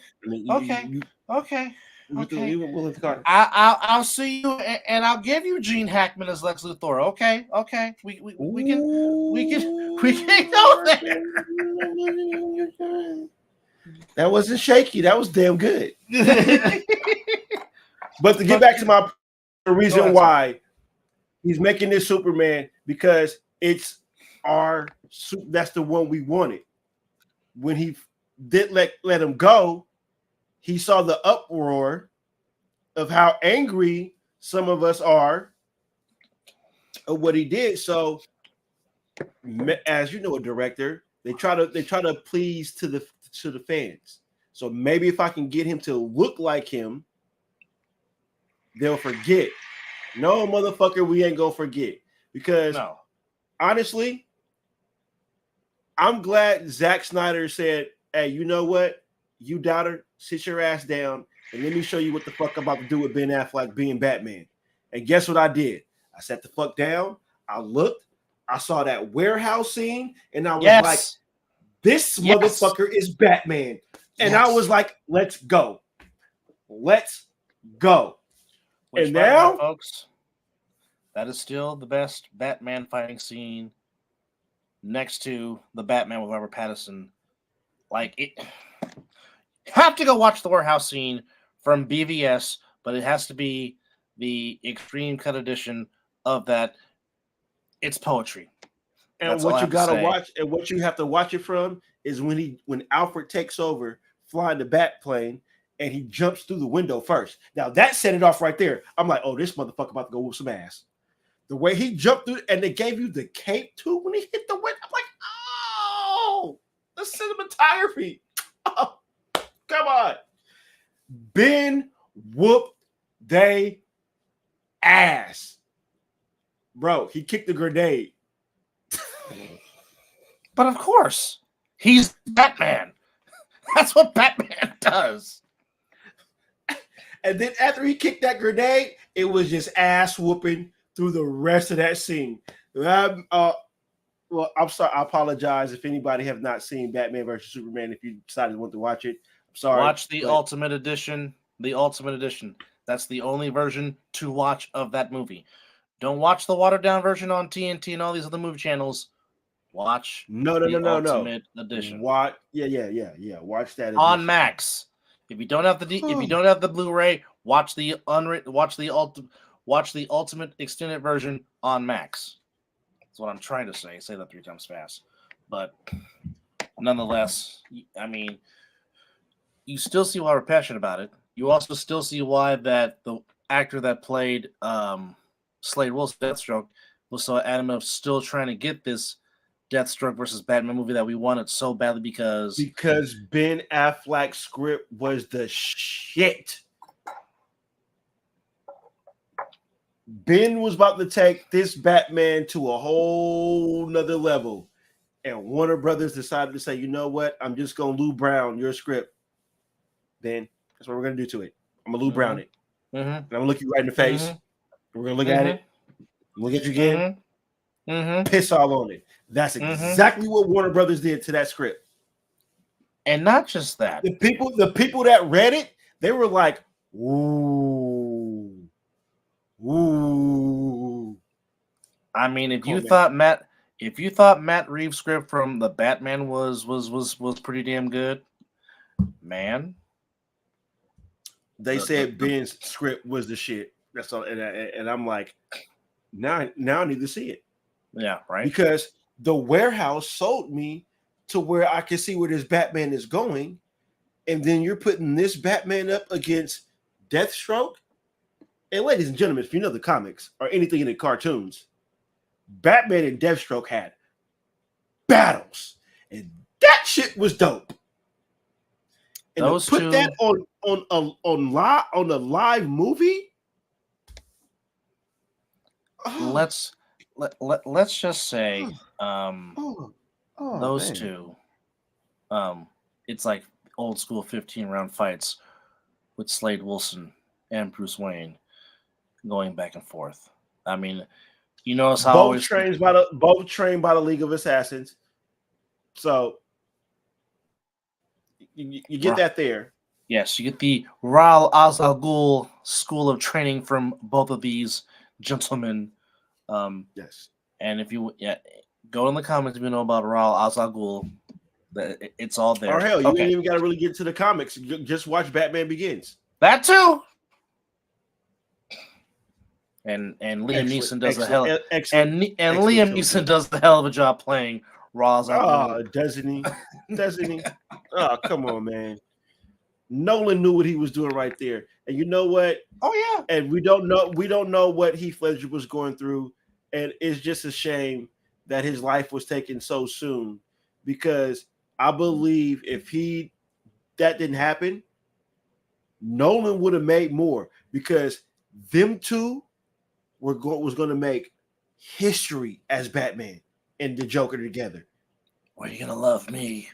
Speaker 3: Okay.
Speaker 4: You went with Linda Carter.
Speaker 3: I'll see you, and I'll give you Gene Hackman as Lex Luthor. Okay. We can go there.
Speaker 4: That wasn't shaky. That was damn good. But to get back to my reason why he's making this Superman, because it's that's the one we wanted. When he did let him go, he saw the uproar of how angry some of us are of what he did. So, as you know, a director, they try to please to the fans. So maybe if I can get him to look like him, they'll forget. No, motherfucker, we ain't gonna forget. Because honestly, I'm glad Zack Snyder said, hey, you know what? You doubter, sit your ass down and let me show you what the fuck I'm about to do with Ben Affleck being Batman. And guess what I did? I sat the fuck down. I looked. I saw that warehouse scene and I was like, this motherfucker is Batman. And I was like, let's go. Let's go.
Speaker 3: Which,
Speaker 4: and now,
Speaker 3: folks, that is still the best Batman fighting scene next to the Batman with Robert Pattinson. Like it, have to go watch the warehouse scene from BVS, but it has to be the extreme cut edition of that. It's poetry.
Speaker 4: And
Speaker 3: That's all
Speaker 4: what
Speaker 3: I
Speaker 4: you
Speaker 3: have to
Speaker 4: gotta
Speaker 3: say.
Speaker 4: watch, and what you have to watch it from is when Alfred takes over flying the bat plane and he jumps through the window first. Now that set it off right there. I'm like, oh, this motherfucker about to go whoop some ass. The way he jumped through, and they gave you the cape too when he hit the window. I'm like, oh, the cinematography. Oh, come on. Ben whooped they ass. Bro, he kicked the grenade.
Speaker 3: But of course, he's Batman. That's what Batman does.
Speaker 4: And then after he kicked that grenade, it was just ass whooping through the rest of that scene. Well, I'm sorry. I apologize if anybody have not seen Batman versus Superman. If you decided to want to watch it, I'm sorry.
Speaker 3: Watch the Ultimate Edition. The Ultimate Edition. That's the only version to watch of that movie. Don't watch the watered down version on TNT and all these other movie channels. Watch
Speaker 4: No.
Speaker 3: Ultimate Edition.
Speaker 4: Watch, yeah. Watch that
Speaker 3: on
Speaker 4: edition.
Speaker 3: Max. If you don't have the Blu-ray, watch the Ultimate Extended version on Max. That's what I'm trying to say. Say that 3 times fast. But nonetheless, I mean, you still see why we're passionate about it. You also still see why that the actor that played Slade Wilson Deathstroke was so adamant of still trying to get this Deathstroke versus Batman movie that we wanted so badly because
Speaker 4: Ben Affleck's script was the shit. Ben was about to take this Batman to a whole nother level, and Warner Brothers decided to say, you know what? I'm just gonna Lou Brown your script. Ben, that's what we're gonna do to it. I'm gonna Lou Brown it.
Speaker 3: Mm-hmm.
Speaker 4: And I'm gonna look you right in the face.
Speaker 3: Mm-hmm.
Speaker 4: We're gonna look at it. Look at you again. Piss all on it. That's exactly what Warner Brothers did to that script.
Speaker 3: And not just that.
Speaker 4: The people that read it, they were like, ooh.
Speaker 3: I mean, if you thought Matt Reeves' script from the Batman was pretty damn good, man.
Speaker 4: They said Ben's script was the shit. That's all, and I'm like, now I need to see it.
Speaker 3: Yeah, right.
Speaker 4: Because the warehouse sold me to where I can see where this Batman is going, and then you're putting this Batman up against Deathstroke. And ladies and gentlemen, if you know the comics or anything in the cartoons, Batman and Deathstroke had battles, and that shit was dope. And
Speaker 3: those
Speaker 4: to put
Speaker 3: two,
Speaker 4: that on a live movie.
Speaker 3: Let's just say those two. It's like old school 15-round fights with Slade Wilson and Bruce Wayne going back and forth. I mean, you notice how
Speaker 4: both trained by the League of Assassins. So you get that there.
Speaker 3: Yes, you get the Ra's al Ghul school of training from both of these gentlemen.
Speaker 4: Yes.
Speaker 3: And if you go in the comments if you know about Ra's al Ghul, it's all there.
Speaker 4: Or hell, you ain't even got to really get to the comics. Just watch Batman Begins.
Speaker 3: That too. And Liam Neeson does a hell Liam Neeson does the hell of a job playing Ra's al Ghul.
Speaker 4: Oh, doesn't he? Doesn't he? Oh, come on, man. Nolan knew what he was doing right there. And you know what?
Speaker 3: Oh yeah.
Speaker 4: And we don't know what Heath Ledger was going through. And it's just a shame that his life was taken so soon, because I believe if that didn't happen, Nolan would have made more, because them two was going to make history as Batman and the Joker together.
Speaker 3: Are you gonna love me?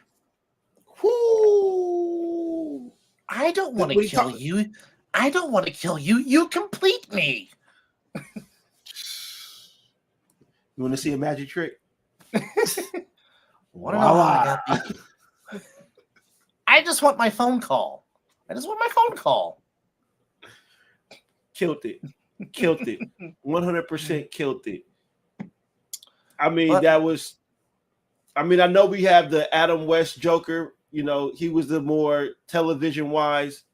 Speaker 4: Whoo!
Speaker 3: I don't want to kill you. I don't want to kill you. You complete me.
Speaker 4: You want to see a magic trick?
Speaker 3: I just want my phone call.
Speaker 4: Killed it. 100% killed it. I mean, that was I mean, I know we have the Adam West Joker. You know, he was the more television wise.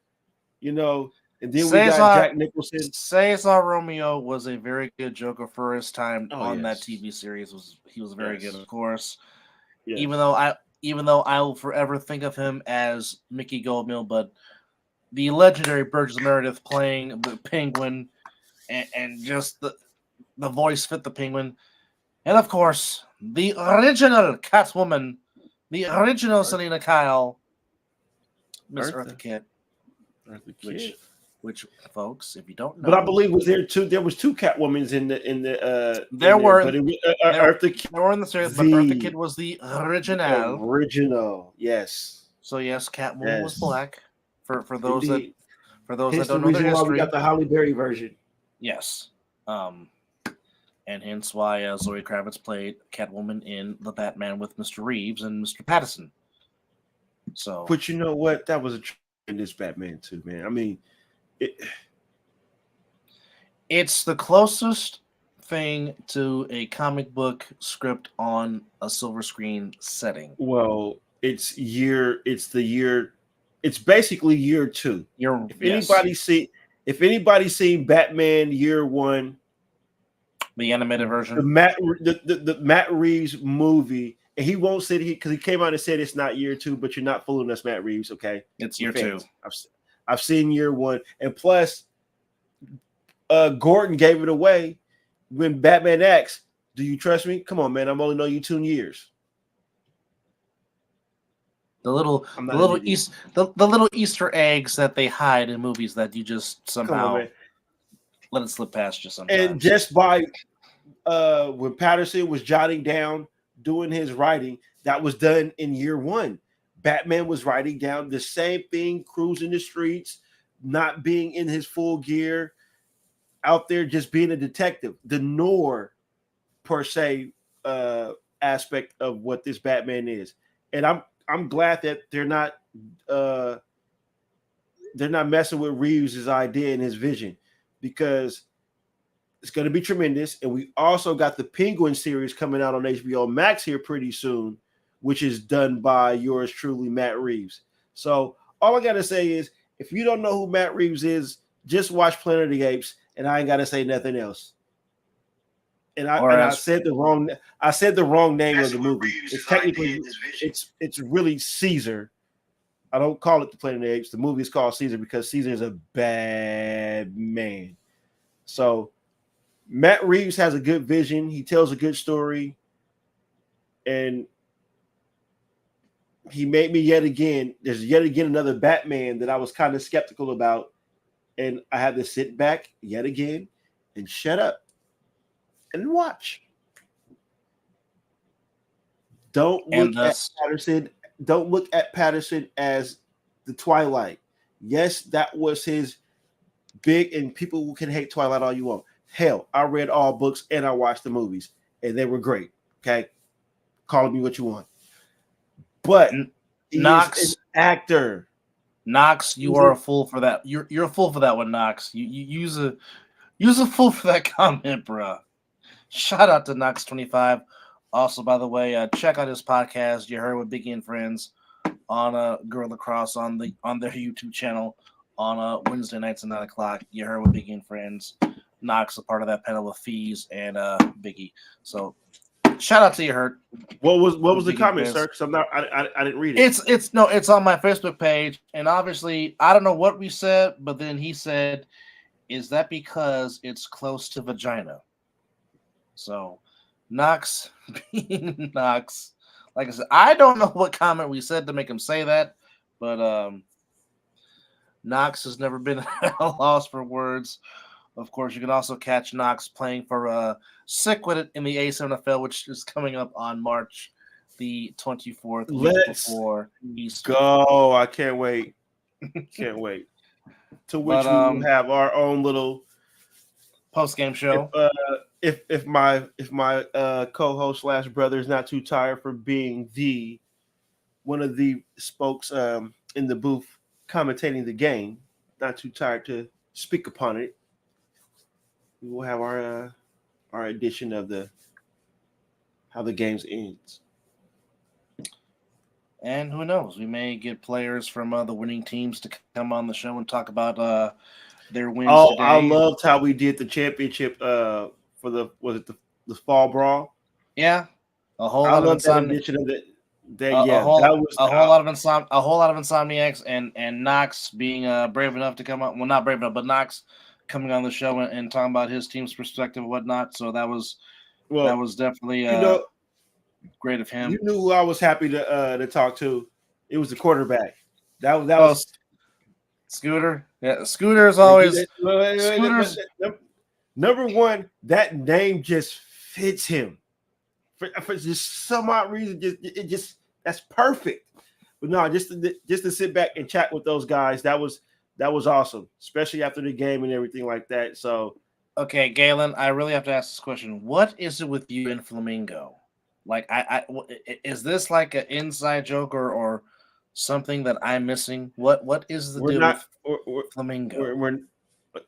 Speaker 4: You know, and then we got Jack Nicholson.
Speaker 3: Cesar Romeo was a very good Joker for his time
Speaker 4: Oh,
Speaker 3: on that
Speaker 4: yes.
Speaker 3: TV series. He was very
Speaker 4: Yes.
Speaker 3: good, of course.
Speaker 4: Yes.
Speaker 3: Even though I will forever think of him as Mickey Goldmill, but the legendary Burgess Meredith playing the Penguin and just the voice fit the Penguin. And of course, the original Catwoman, the original Selena Kyle, Miss Eartha Kitt.
Speaker 4: Eartha Kitt.
Speaker 3: Which, folks, if you don't know,
Speaker 4: but I believe was there two. There was two Catwomans in the
Speaker 3: there were,
Speaker 4: but it was,
Speaker 3: Eartha Kitt. There were in the series, but Eartha Kitt was the original.
Speaker 4: Original, yes.
Speaker 3: So yes, Catwoman was black. For those
Speaker 4: Indeed.
Speaker 3: that don't know their history,
Speaker 4: why we got the Halle Berry version.
Speaker 3: Yes, and hence why Zoe Kravitz played Catwoman in The Batman with Mr. Reeves and Mr. Pattinson. So,
Speaker 4: but you know what? That was a tremendous Batman too, man. I mean,
Speaker 3: it's the closest thing to a comic book script on a silver screen setting.
Speaker 4: Well, it's basically year two. If anybody's seen Batman Year One,
Speaker 3: the animated version,
Speaker 4: the Matt Reeves movie, and he won't say because he came out and said it's not year two, but you're not fooling us, Matt Reeves. Okay,
Speaker 3: it's year two.
Speaker 4: I've seen Year One, and plus, Gordon gave it away when Batman asked, "Do you trust me?" Come on, man. I'm only known you 2 years.
Speaker 3: The little Easter eggs that they hide in movies that you just somehow let it slip past you sometimes.
Speaker 4: And just by when Patterson was jotting down, doing his writing, that was done in Year One. Batman was writing down the same thing, cruising the streets, not being in his full gear, out there just being a detective. The noir, per se, aspect of what this Batman is. And I'm glad that they're not messing with Reeves' idea and his vision, because it's going to be tremendous. And we also got the Penguin series coming out on HBO Max here pretty soon, which is done by yours truly, Matt Reeves. So all I got to say is, if you don't know who Matt Reeves is, just watch Planet of the Apes, and I ain't got to say nothing else. And I said the wrong name of the movie. It's technically it's really Caesar. I don't call it the Planet of the Apes. The movie is called Caesar because Caesar is a bad man. So Matt Reeves has a good vision. He tells a good story, and he made me yet again. There's yet again another Batman that I was kind of skeptical about, and I had to sit back yet again and shut up and watch. Don't look at Patterson. Don't look at Patterson as the Twilight. Yes, that was his big, and people can hate Twilight all you want. Hell, I read all books and I watched the movies, and they were great. Okay, call me what you want, but Knox is an actor.
Speaker 3: Knox, you are a fool for that. You're a fool for that one, Knox. You use a fool for that comment, bro. Shout out to Knox25. Also, by the way, check out his podcast. You heard with Biggie and Friends on Gorilla Cross on their YouTube channel on Wednesday nights at 9 o'clock. You heard with Biggie and Friends. Knox a part of that panel with Fees and Biggie. So shout out to you, Hurt.
Speaker 4: What was the comment, sir? Because I didn't read it.
Speaker 3: It's on my Facebook page, and obviously I don't know what we said, but then he said, "Is that because it's close to vagina?" So Knox being Knox, like I said, I don't know what comment we said to make him say that, but Knox has never been at a loss for words. Of course, you can also catch Knox playing for Sick With It in the A7FL, which is coming up on March the 24th.
Speaker 4: Let's
Speaker 3: before Easter.
Speaker 4: Go! I can't wait. Can't wait. To which we will have our own little
Speaker 3: post-game show.
Speaker 4: If my co-host / brother is not too tired for being one of the spokes in the booth commentating the game, not too tired to speak upon it, we will have our edition of how the games ends.
Speaker 3: And who knows? We may get players from the winning teams to come on the show and talk about their wins
Speaker 4: Oh,
Speaker 3: today.
Speaker 4: I loved how we did the championship for the fall brawl.
Speaker 3: Yeah, a whole
Speaker 4: I
Speaker 3: lot of
Speaker 4: love that
Speaker 3: insomnia.
Speaker 4: edition of that.
Speaker 3: A
Speaker 4: Yeah,
Speaker 3: whole
Speaker 4: that was
Speaker 3: a whole lot of insomniacs and Knox being brave enough to come up. Well, not brave enough, but Knox coming on the show and talking about his team's perspective and whatnot. So that was definitely
Speaker 4: you know,
Speaker 3: great of him.
Speaker 4: you knew who I was happy to talk to. It was the quarterback. That was
Speaker 3: Scooter. Yeah, Scooter is always
Speaker 4: Scooter's number one. That name just fits him for just some odd reason. Just that's perfect. But no, just to sit back and chat with those guys, that was awesome, especially after the game and everything like that. So,
Speaker 3: okay, Galen, I really have to ask this question: what is it with you and Flamingo? Like, is this like an inside joke or something that I'm missing? What is the deal with Flamingo?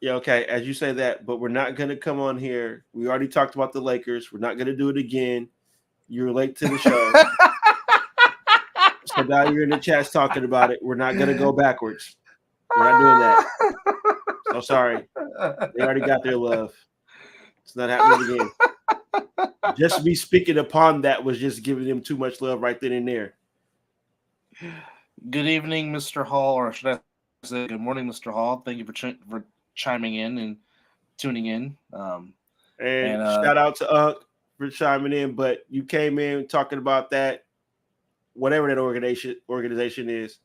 Speaker 4: Yeah, okay. As you say that, but we're not going to come on here. We already talked about the Lakers. We're not going to do it again. You're late to the show. So now you're in the chats talking about it. We're not going to go backwards. We're not doing that. So sorry. They already got their love. It's not happening again. Just me speaking upon that was just giving them too much love right then and there.
Speaker 3: Good evening, Mr. Hall, or should I say good morning, Mr. Hall. Thank you for chiming in and tuning in.
Speaker 4: And shout out to for chiming in, but you came in talking about that, whatever that organization is.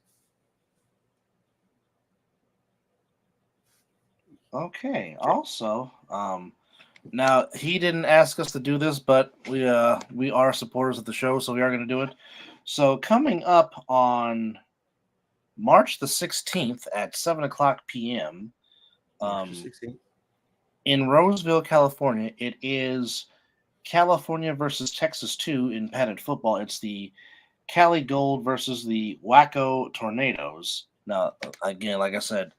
Speaker 3: Okay. Also, now he didn't ask us to do this, but we are supporters of the show, so we are going to do it. So coming up on March the 16th at 7:00 p.m. In Roseville, California, it is California versus Texas 2 in padded football. It's the Cali Gold versus the Waco Tornadoes. Now, again, like I said,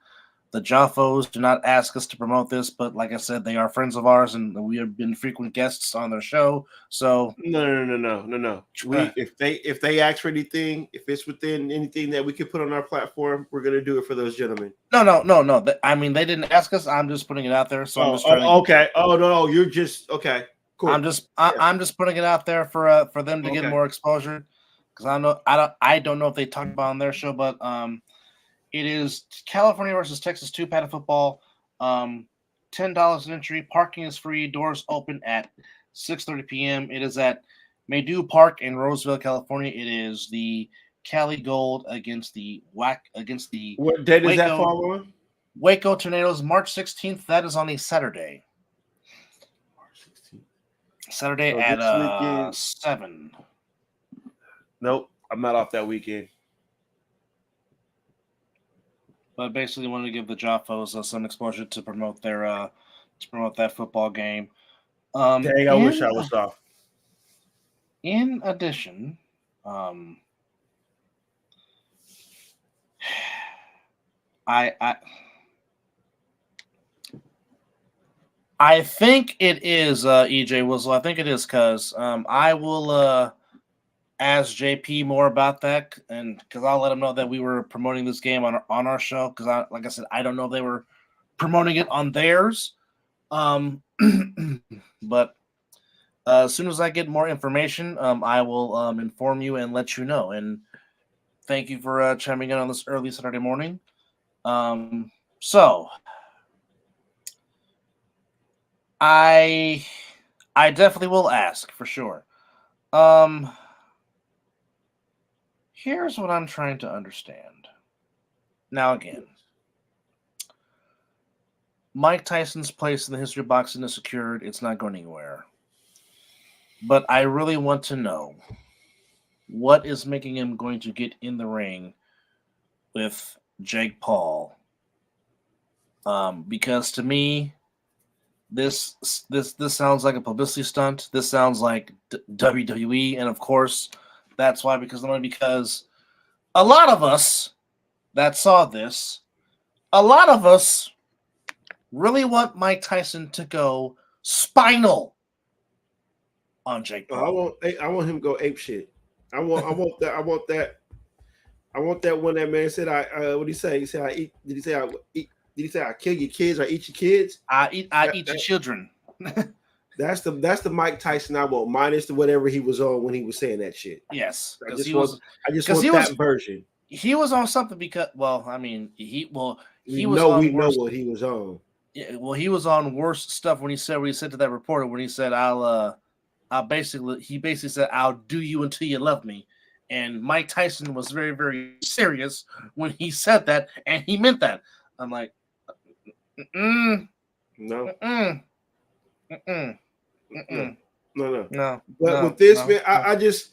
Speaker 3: the Joffos do not ask us to promote this, but like I said, they are friends of ours, and we have been frequent guests on their show. So
Speaker 4: no. If they ask for anything, if it's within anything that we could put on our platform, we're gonna do it for those gentlemen.
Speaker 3: No. I mean, they didn't ask us. I'm just putting it out there. So I'm just trying
Speaker 4: okay. Oh no, you're just okay. Cool.
Speaker 3: I'm just putting it out there for them to get more exposure, because I don't know if they talked about on their show, but it is California versus Texas 2 padded football. $10 an entry. Parking is free. Doors open at 6:30 p.m. It is at Maydew Park in Roseville, California. It is the Cali Gold against the
Speaker 4: what date is that fall on?
Speaker 3: Waco Tornadoes, March 16th. That is on a Saturday.
Speaker 4: March 16th.
Speaker 3: Saturday at 7.
Speaker 4: Nope, I'm not off that weekend.
Speaker 3: But basically, wanted to give the Joffos some exposure to promote that football game.
Speaker 4: Dang, I wish I was off.
Speaker 3: In addition, I think it is EJ Wizzle. I think it is because I will ask JP more about that, and because I'll let him know that we were promoting this game on our show. Because like I said, I don't know if they were promoting it on theirs. But as soon as I get more information, I will inform you and let you know. And thank you for chiming in on this early Saturday morning. So I definitely will ask for sure. Here's what I'm trying to understand. Now again, Mike Tyson's place in the history of boxing is secured. It's not going anywhere. But I really want to know what is making him going to get in the ring with Jake Paul. Because to me, this sounds like a publicity stunt. This sounds like WWE, and of course, that's why. Because a lot of us that saw this, a lot of us really want Mike Tyson to go spinal on Jake Paul.
Speaker 4: I want him to go ape shit. I want that.
Speaker 5: I want that one that man said. What did he say? He said, "I eat." Did he say, "I eat"? Did he say, "I kill your kids"? I eat your kids.
Speaker 3: I eat your children.
Speaker 5: That's the Mike Tyson I want, minus the whatever he was on when he was saying that shit.
Speaker 3: Yes,
Speaker 5: I
Speaker 3: because
Speaker 5: just want that version.
Speaker 3: He was on something because, well, I mean, he was
Speaker 5: we
Speaker 3: on
Speaker 5: know
Speaker 3: worse,
Speaker 5: what he was on.
Speaker 3: Yeah, well, he was on worse stuff when he said to that reporter when he said, I'll basically said, "I'll do you until you love me." And Mike Tyson was very, very serious when he said that, and he meant that. I'm like,
Speaker 5: No. But with this, man, I just,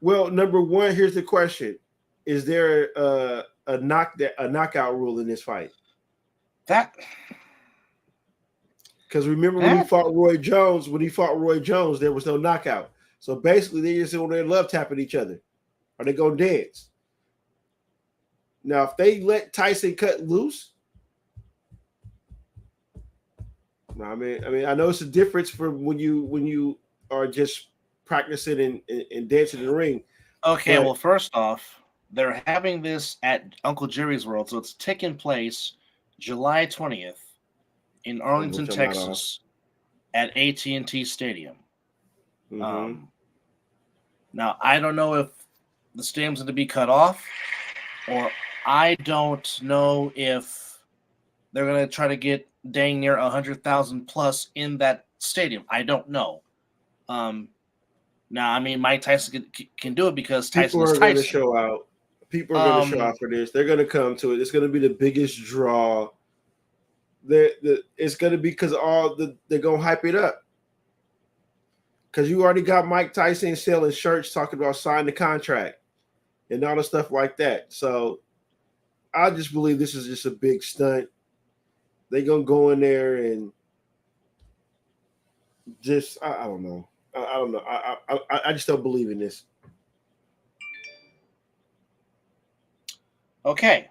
Speaker 5: well, number one, here's the question: is there a knockout rule in this fight? Because remember when he fought Roy Jones, there was no knockout. So basically, they just on their love tapping each other. Are they gonna dance? Now, if they let Tyson cut loose, I mean, I know it's a difference from when you are just practicing and dancing in the ring.
Speaker 3: Okay, well, first off, they're having this at Uncle Jerry's World, so it's taking place July 20th in Arlington, Texas, at AT&T Stadium.
Speaker 5: Mm-hmm.
Speaker 3: Now, I don't know if the stadium's going to be cut off, or I don't know if they're going to try to get dang near 100,000 plus in that stadium. I don't know. Now, I mean, Mike Tyson can do it because Tyson is Tyson.
Speaker 5: People are going to show out. People are going to show out for this. They're going to come to it. It's going to be the biggest draw. It's going to be because they're going to hype it up. Because you already got Mike Tyson selling shirts talking about signing the contract and all the stuff like that. So I just believe this is just a big stunt. They're going to go in there and just, I don't know. I don't know. I just don't believe in this.
Speaker 3: Okay.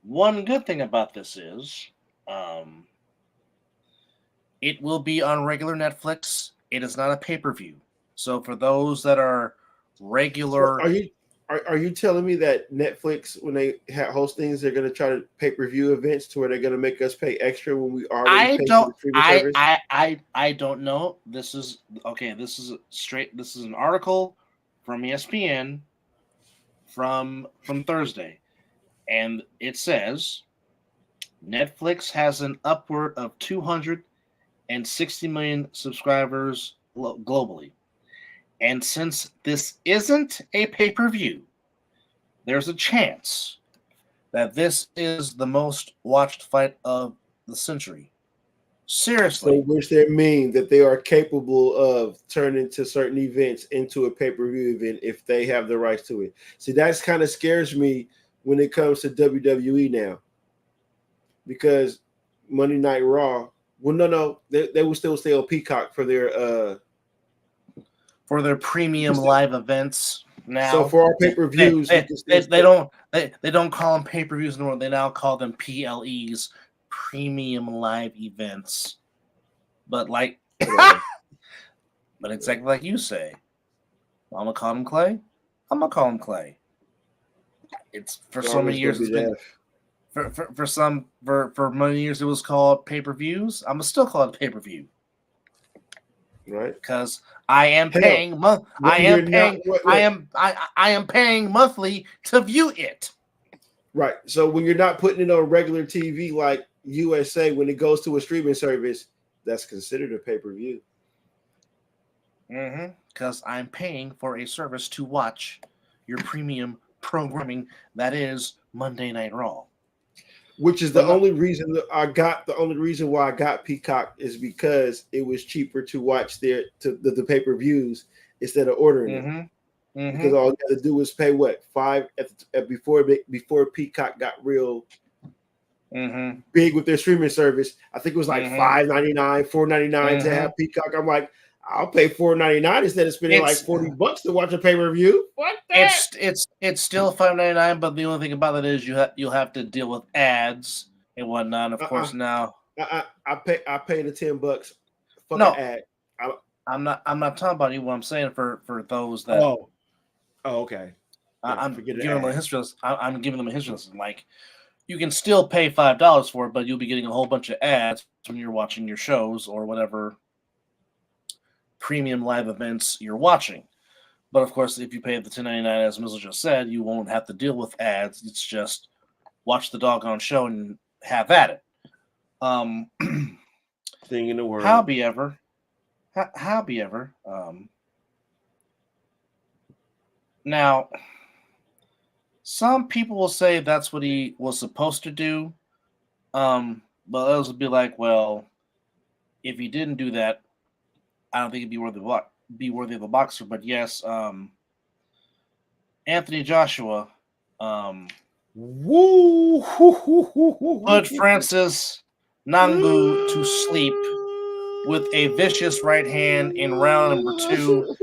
Speaker 3: One good thing about this is it will be on regular Netflix. It is not a pay-per-view. So for those that are regular...
Speaker 5: So are you telling me that Netflix, when they host things, they're going to try to pay-per-view events to where they're going to make us pay extra when we already pay for the streaming service?
Speaker 3: I don't know. This is an article from ESPN from Thursday. And it says Netflix has an upward of 260 million subscribers globally. And since this isn't a pay-per-view, there's a chance that this is the most watched fight of the century. Seriously.
Speaker 5: So which they mean that they are capable of turning to certain events into a pay-per-view event if they have the rights to it. See, that's kind of scares me when it comes to WWE now. Because Monday Night Raw, well, no, they will still stay on Peacock for their
Speaker 3: premium live events now.
Speaker 5: So for our pay-per-views,
Speaker 3: they don't call them pay-per-views anymore. They now call them PLEs, premium live events. But but exactly like you say, I'm gonna call him Clay. I'm gonna call him Clay. It's for so many years. It's been for many years it was called pay-per-views. I'm gonna still call it pay-per-view.
Speaker 5: Right,
Speaker 3: because I am paying I am paying monthly to view it.
Speaker 5: Right. So when you're not putting it on regular TV like USA, when it goes to a streaming service, that's considered a pay-per-view.
Speaker 3: Because I'm paying for a service to watch your premium programming that is Monday Night Raw.
Speaker 5: Which is the only reason why I got Peacock is because it was cheaper to watch the pay-per-views instead of ordering it. Because all you had to do was pay $5 before Peacock got real big with their streaming service. I think it was like $5.99, $4.99 to have Peacock. I'm like, I'll pay $4.99 instead of spending like $40 to watch a pay-per-view. What?
Speaker 3: It's still $5.99, but the only thing about it is you'll have to deal with ads and whatnot. Of course, now
Speaker 5: I pay the $10. Fuck
Speaker 3: no,
Speaker 5: an ad.
Speaker 3: I'm not talking about you. What I'm saying for those that
Speaker 5: oh, okay.
Speaker 3: I'm giving them a history lesson. I'm giving them a history lesson. Like, you can still pay $5 for it, but you'll be getting a whole bunch of ads when you're watching your shows or whatever premium live events you're watching. But of course, if you pay the $10.99, as Mizzle just said, you won't have to deal with ads. It's just watch the doggone show and have at it.
Speaker 4: Thing in the world.
Speaker 3: However, now, some people will say that's what he was supposed to do. But others would be like, well, if he didn't do that, I don't think he'd be worthy of a boxer. But yes, Anthony Joshua put Francis Ngannou to sleep with a vicious right hand in round number 2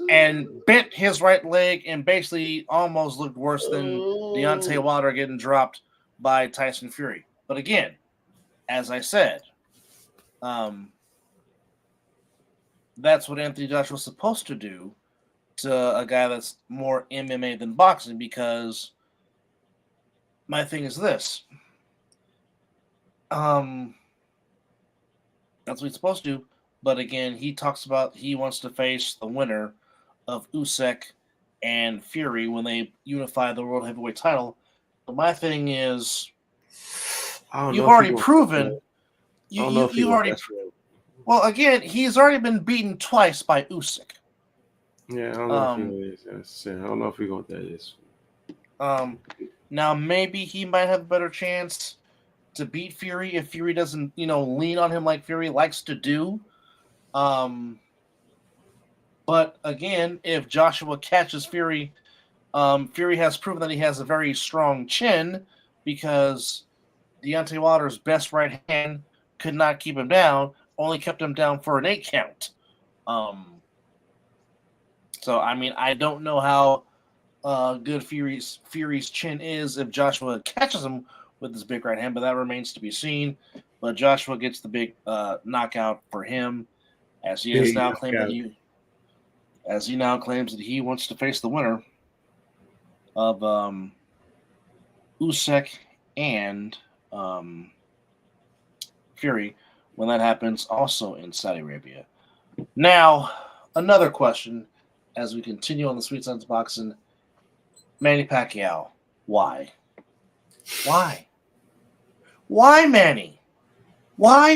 Speaker 3: and bent his right leg and basically almost looked worse than Deontay Wilder getting dropped by Tyson Fury. But again, as I said, that's what Anthony Joshua was supposed to do to a guy that's more MMA than boxing, because my thing is this. That's what he's supposed to do. But again, he talks about he wants to face the winner of Usyk and Fury when they unify the world heavyweight title. But my thing is, you've already proven. You've already. Well, again, he's already been beaten twice by Usyk.
Speaker 5: Yeah, I don't know if he is. I don't know if we go with that is.
Speaker 3: Now maybe he might have a better chance to beat Fury if Fury doesn't, lean on him like Fury likes to do. But again, if Joshua catches Fury, Fury has proven that he has a very strong chin, because Deontay Wilder's best right hand could not keep him down, only kept him down for an 8 count. So, I mean, I don't know how good Fury's chin is if Joshua catches him with his big right hand, but that remains to be seen. But Joshua gets the big knockout for him, as he is now claiming claims that he wants to face the winner of Usyk and Fury when that happens, also in Saudi Arabia. Now, another question as we continue on the Sweet Science Boxing. Manny Pacquiao, why? Why? Why, Manny? Why?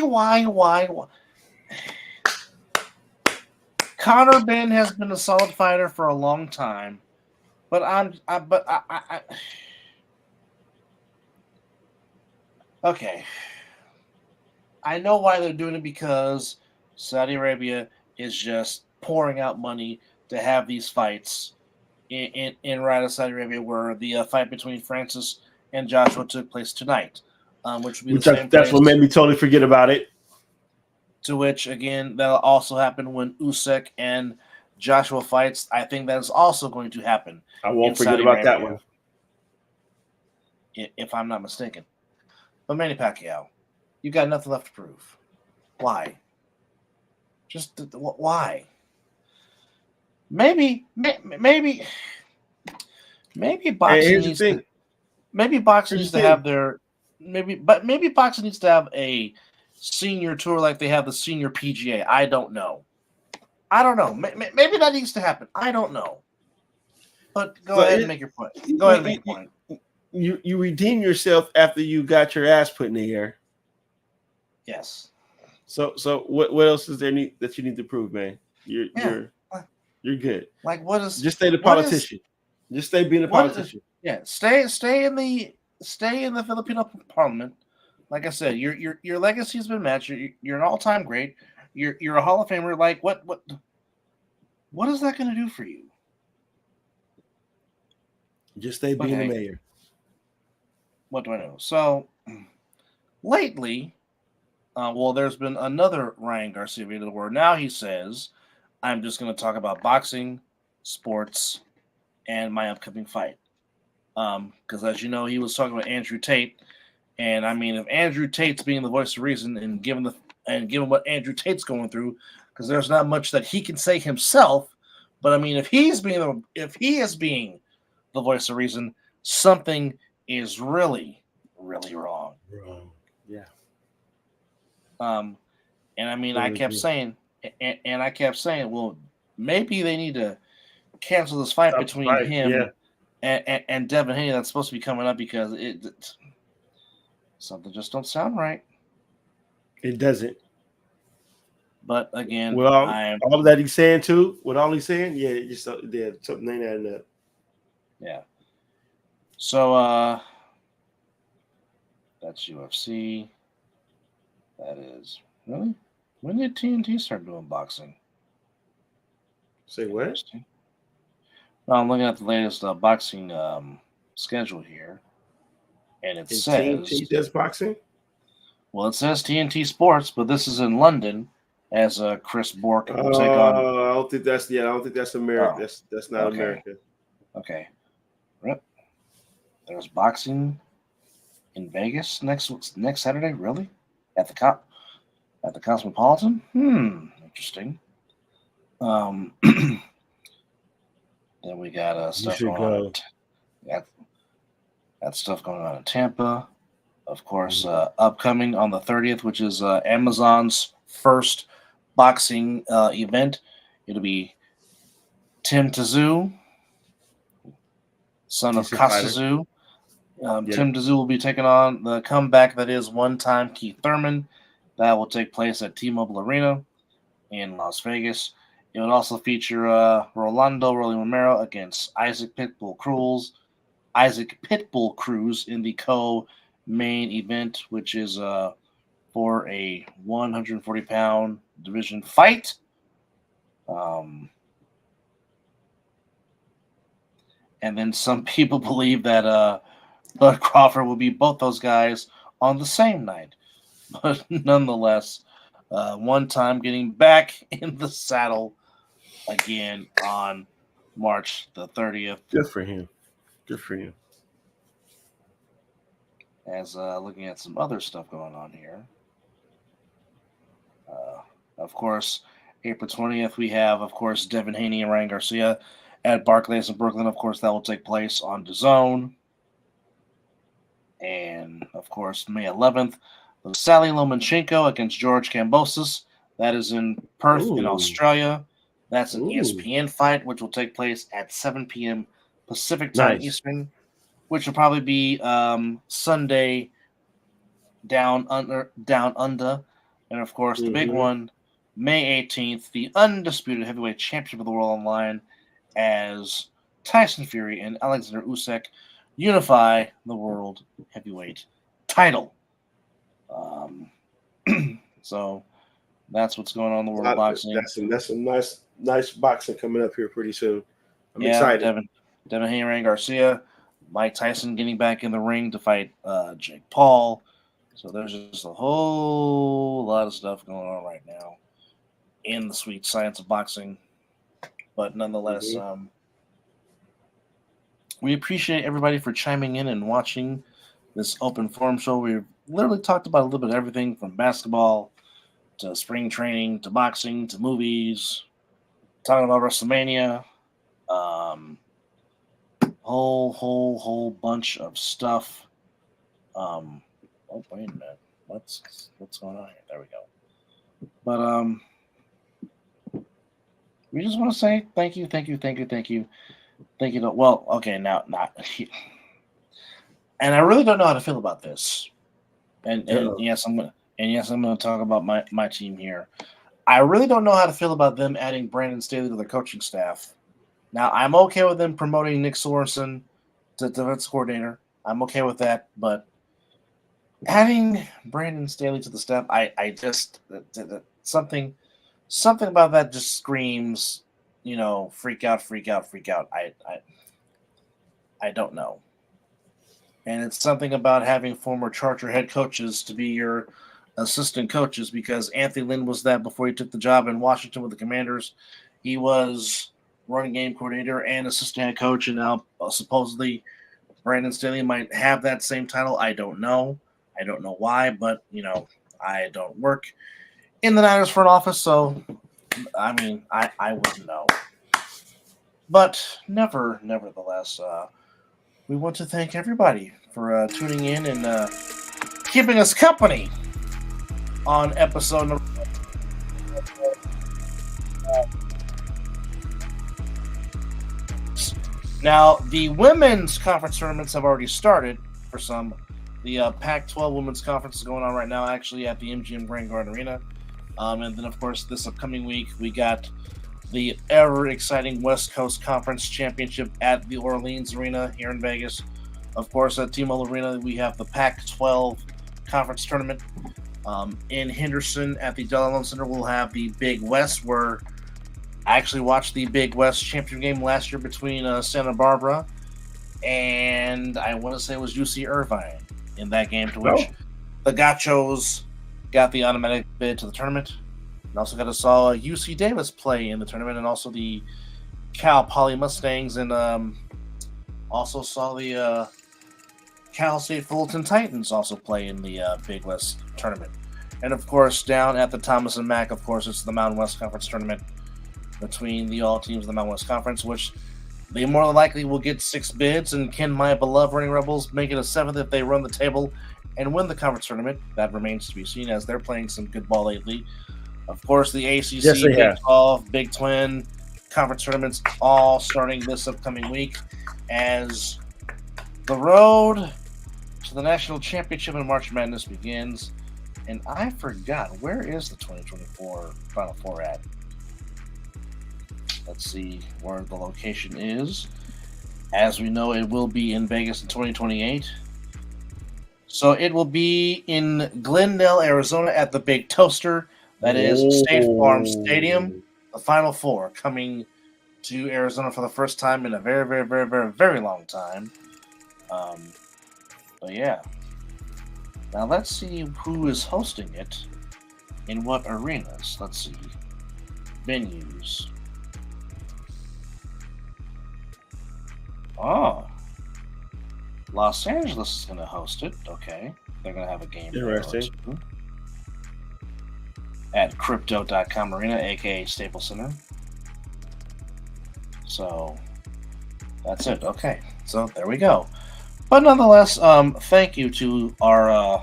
Speaker 3: Conor Ben has been a solid fighter for a long time, but okay. I know why they're doing it, because Saudi Arabia is just pouring out money to have these fights in Riyadh, Saudi Arabia, where the fight between Francis and Joshua took place tonight, which would be the same.
Speaker 4: That's what made me totally forget about it.
Speaker 3: To which, again, that'll also happen when Usyk and Joshua fights. I think that is also going to happen.
Speaker 4: I won't forget about that one,
Speaker 3: if I'm not mistaken. But Manny Pacquiao, you got nothing left to prove. Why? Just why? Maybe boxing needs to. Maybe boxing needs to have their. Maybe boxing needs to have a senior tour like they have the senior PGA. I don't know. Maybe that needs to happen. I don't know. But go ahead and make your point. Go ahead and make your point.
Speaker 4: You redeem yourself after you got your ass put in the air.
Speaker 3: Yes.
Speaker 4: So what else is there that you need to prove, man? You're good.
Speaker 3: Like, what is?
Speaker 4: Just stay the politician. Just stay being a politician.
Speaker 3: Stay in the Filipino Parliament. Like I said, your legacy has been matched. You're an all-time great. You're a Hall of Famer. Like, what is that going to do for you?
Speaker 4: Just stay being the mayor.
Speaker 3: What do I know? So lately, there's been another Ryan Garcia video where now he says, I'm just going to talk about boxing, sports, and my upcoming fight. Because as you know, he was talking about Andrew Tate. And I mean, if Andrew Tate's being the voice of reason, and given what Andrew Tate's going through, because there's not much that he can say himself, but I mean, if he is being the voice of reason, something is really, really wrong.
Speaker 5: Yeah.
Speaker 3: And I mean,
Speaker 5: Totally
Speaker 3: I kept
Speaker 5: agree.
Speaker 3: saying, well, maybe they need to cancel this fight
Speaker 4: Stop the
Speaker 3: between
Speaker 4: fight,
Speaker 3: him
Speaker 4: yeah.
Speaker 3: and Devin Haney that's supposed to be coming up because something just don't sound right.
Speaker 4: It doesn't.
Speaker 3: But again,
Speaker 4: With all that he's saying too, with all he's saying, yeah, just something ain't adding up.
Speaker 3: Yeah. So that's UFC. That is really, when did TNT start doing boxing?
Speaker 5: Say what?
Speaker 3: Interesting. Well, I'm looking at the latest boxing schedule here, and it says
Speaker 5: TNT does boxing.
Speaker 3: Well, it says TNT Sports, but this is in London, as Chris Bork will take on.
Speaker 5: I don't think that's America.
Speaker 3: Oh,
Speaker 5: That's not
Speaker 3: okay.
Speaker 5: America.
Speaker 3: Okay. Yep. There's boxing in Vegas next Saturday. Really? At the Cosmopolitan? Interesting. Then we got stuff going on. Got stuff going on in Tampa. Of course, upcoming on the 30th, which is Amazon's first boxing event. It'll be Tim Tszyu, son of Costa Tszyu. Tim Tszyu will be taking on the comeback that is one-time Keith Thurman. That will take place at T-Mobile Arena in Las Vegas. It would also feature Rolando Romero against Isaac Pitbull Cruz in the co-main event, which is for a 140-pound division fight. And then some people believe that Bud Crawford will beat both those guys on the same night. But nonetheless, one time getting back in the saddle again on March the 30th.
Speaker 5: Good for him.
Speaker 3: As looking at some other stuff going on here. Of course, April 20th, we have, of course, Devin Haney and Ryan Garcia at Barclays in Brooklyn. Of course, that will take place on DAZN. And, of course, May 11th, Sally Lomachenko against George Kambosos. That is in Perth in Australia. That's an ESPN fight, which will take place at 7 p.m. Pacific time Eastern, which will probably be Sunday down under. And, of course, the big one, May 18th, the undisputed heavyweight championship of the world online, as Tyson Fury and Alexander Usyk unify the world heavyweight title. So that's what's going on in the world of boxing.
Speaker 5: That's some nice boxing coming up here pretty soon. I'm excited.
Speaker 3: Devin Haney, Ryan Garcia, Mike Tyson getting back in the ring to fight Jake Paul. So there's just a whole lot of stuff going on right now in the sweet science of boxing. But nonetheless, we appreciate everybody for chiming in and watching this open forum show. We've literally talked about a little bit of everything from basketball to spring training to boxing to movies, talking about WrestleMania, whole bunch of stuff. Oh, wait a minute. What's going on here? There we go. But we just want to say thank you. Well, okay, now not. And I really don't know how to feel about this. And yes, I'm gonna talk about my team here. I really don't know how to feel about them adding Brandon Staley to their coaching staff. Now, I'm okay with them promoting Nick Sorensen to defense coordinator. I'm okay with that, but adding Brandon Staley to the staff, I just something about that just screams, freak out. I don't know. And it's something about having former Charger head coaches to be your assistant coaches, because Anthony Lynn was that before he took the job in Washington with the Commanders. He was running game coordinator and assistant head coach, and now supposedly Brandon Staley might have that same title. I don't know. I don't know why, but, I don't work in the Niners front office, so, I wouldn't know. But nevertheless, we want to thank everybody for tuning in and keeping us company on episode number. Now, the women's conference tournaments have already started for some. The Pac-12 women's conference is going on right now, actually, at the MGM Grand Garden Arena. And then, of course, this upcoming week, we got the ever-exciting West Coast Conference Championship at the Orleans Arena here in Vegas. Of course, at T-Mobile Arena, we have the Pac-12 Conference Tournament. In Henderson at the Delaware Center, we'll have the Big West, where I actually watched the Big West championship game last year between Santa Barbara and I want to say it was UC Irvine in that game, to which the Gauchos got the automatic bid to the tournament. And also got to saw UC Davis play in the tournament, and also the Cal Poly Mustangs, and also saw the Cal State Fullerton Titans also play in the Big West tournament. And of course, down at the Thomas and Mack, of course, it's the Mountain West Conference tournament between the all teams of the Mountain West Conference, which they more than likely will get 6 bids, and can my beloved Running Rebels make it a 7th if they run the table and win the conference tournament? That remains to be seen, as they're playing some good ball lately. Of course, the ACC, Big 12, Big Twin conference tournaments all starting this upcoming week, as the road to the national championship in March Madness begins. And I forgot, where is the 2024 Final Four at? Let's see where the location is. As we know, it will be in Vegas in 2028. So it will be in Glendale, Arizona at the Big Toaster. That is State Farm Stadium. The Final Four coming to Arizona for the first time in a very, very, very, very, very long time. But yeah. Now let's see who is hosting it in what arenas. Let's see. Venues. Oh. Los Angeles is going to host it. Okay. They're going to have a game.
Speaker 4: Interesting.
Speaker 3: At Crypto.com Arena, a.k.a. Staples Center. So, that's it. Okay. So, there we go. But nonetheless, thank you to our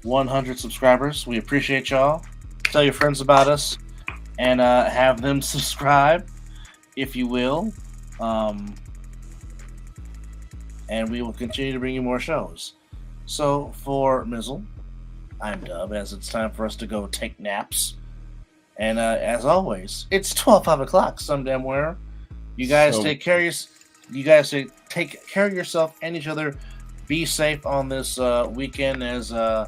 Speaker 3: 100 subscribers. We appreciate y'all. Tell your friends about us and have them subscribe, if you will. And we will continue to bring you more shows. So, for Mizzle, I'm Dub, as it's time for us to go take naps. And as always, it's 5 o'clock some damn where. You guys take care of take care of yourself and each other. Be safe on this weekend. As and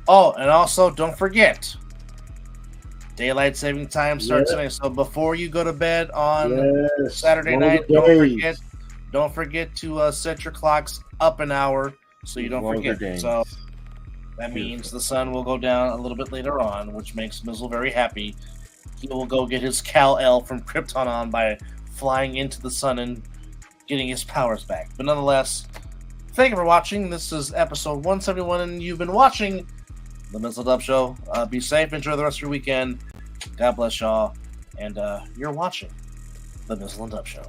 Speaker 3: also don't forget, daylight saving time starts tonight. So before you go to bed on Saturday night, don't forget to set your clocks up an hour so you don't forget. Days. So that means the sun will go down a little bit later on, which makes Mizzle very happy. He will go get his Kal-El from Krypton on by flying into the sun and getting his powers back. But nonetheless, thank you for watching. This is episode 171, and you've been watching the Mizzle Dub Show. Be safe. Enjoy the rest of your weekend. God bless y'all. And you're watching the Mizzle and Dub Show.